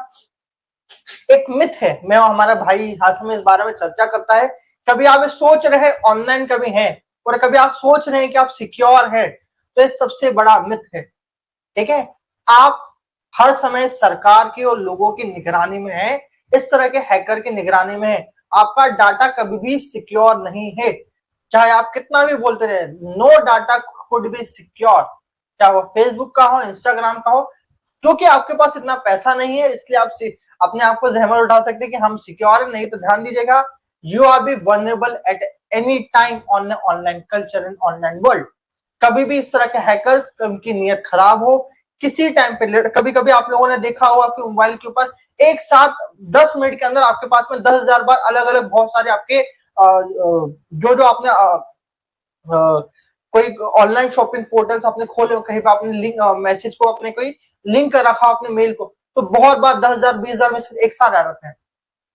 एक मिथ है, मैं और हमारा भाई हासिम इस बारे में चर्चा करता है। कभी आप सोच रहे हैं ऑनलाइन कभी हैं, और कभी आप सोच रहे हैं कि आप सिक्योर हैं, तो ये सबसे बड़ा मिथ है। ठीक है, आप हर समय सरकार की और लोगों की निगरानी में है, इस तरह के हैकर की निगरानी में है। आपका डाटा कभी भी सिक्योर नहीं है, चाहे आप कितना भी बोलते रहे, no data could be secure, चाहे वो फेसबुक का हो, इंस्टाग्राम का हो। क्योंकि आपके पास इतना पैसा नहीं है, इसलिए आप अपने आप को जहमत उठा सकते हैं कि हम सिक्योर नहीं। तो ध्यान दीजिएगा, you R be vulnerable at any time on online culture and online world. कभी भी इस तरह के हैकर्स, उनकी नीयत खराब हो, किसी टाइम पे, कभी कभी आप लोगों ने देखा हो आपके मोबाइल के ऊपर एक साथ 10 मिनट के अंदर आपके पास में 10,000 बार अलग अलग बहुत सारे आपके जो जो आपने कोई ऑनलाइन शॉपिंग पोर्टल्स आपने खोले हो, कहीं पे आपने लिंक मैसेज को अपने कोई लिंक कर रखा अपने मेल को, तो बहुत बार 10,000 20,000 मैसेज एक साथ आ जाते हैं।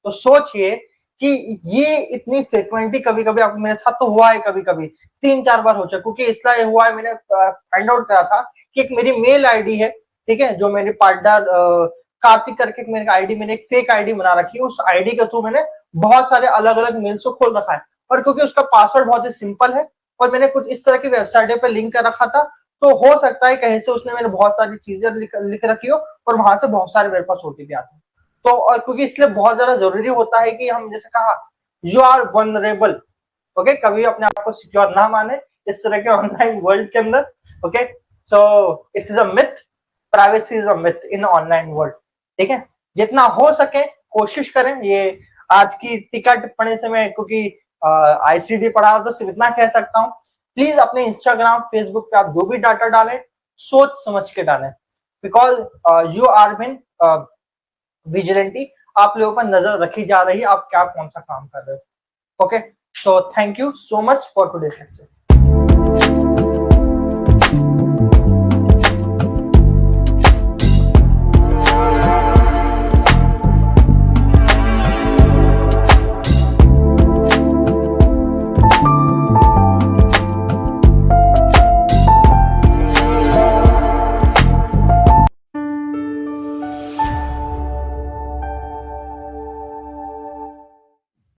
तो सोचिए कि ये इतनी फ्रिक्वेंटली कभी कभी आप, मेरे साथ तो हुआ है, कभी कभी 3-4 बार हो चुका, क्योंकि इसलिए हुआ है, मैंने फाइंड आउट करा था कि एक मेरी मेल आईडी है, ठीक है, जो मेरे पार्टनर कार्तिक करके मेरे आईडी, मैंने एक फेक आईडी बना रखी है, उस आईडी के थ्रू मैंने बहुत सारे अलग अलग मेल्स को खोल रखा है। और क्योंकि उसका पासवर्ड बहुत ही सिंपल है और मैंने कुछ इस तरह की वेबसाइट पे लिंक कर रखा था, तो हो सकता है कहीं से उसने मैंने बहुत सारी चीजें लिख रखी हो और वहां से बहुत सारे मेरे पास ओटीपी आते हैं। तो और क्योंकि इसलिए बहुत ज्यादा जरूरी होता है कि हम, जैसे कहा, यू आर वनरेबल। ओके, कभी अपने आप को सिक्योर ना माने इस तरह के ऑनलाइन वर्ल्ड के अंदर। Okay, so it is a myth, privacy is a myth in online world. ठीक है, जितना हो सके कोशिश करें। ये आज की टीका टिप्पणी से मैं, क्योंकि आईसीडी पढ़ा रहा, तो सिर्फ इतना कह सकता हूँ, प्लीज अपने इंस्टाग्राम फेसबुक पे आप जो भी डाटा डालें सोच समझ के डालें, because you are been vigilante, आप लोगों पर नजर रखी जा रही है, आप क्या कौन सा काम कर रहे हो। Okay, so thank you so much for today's lecture.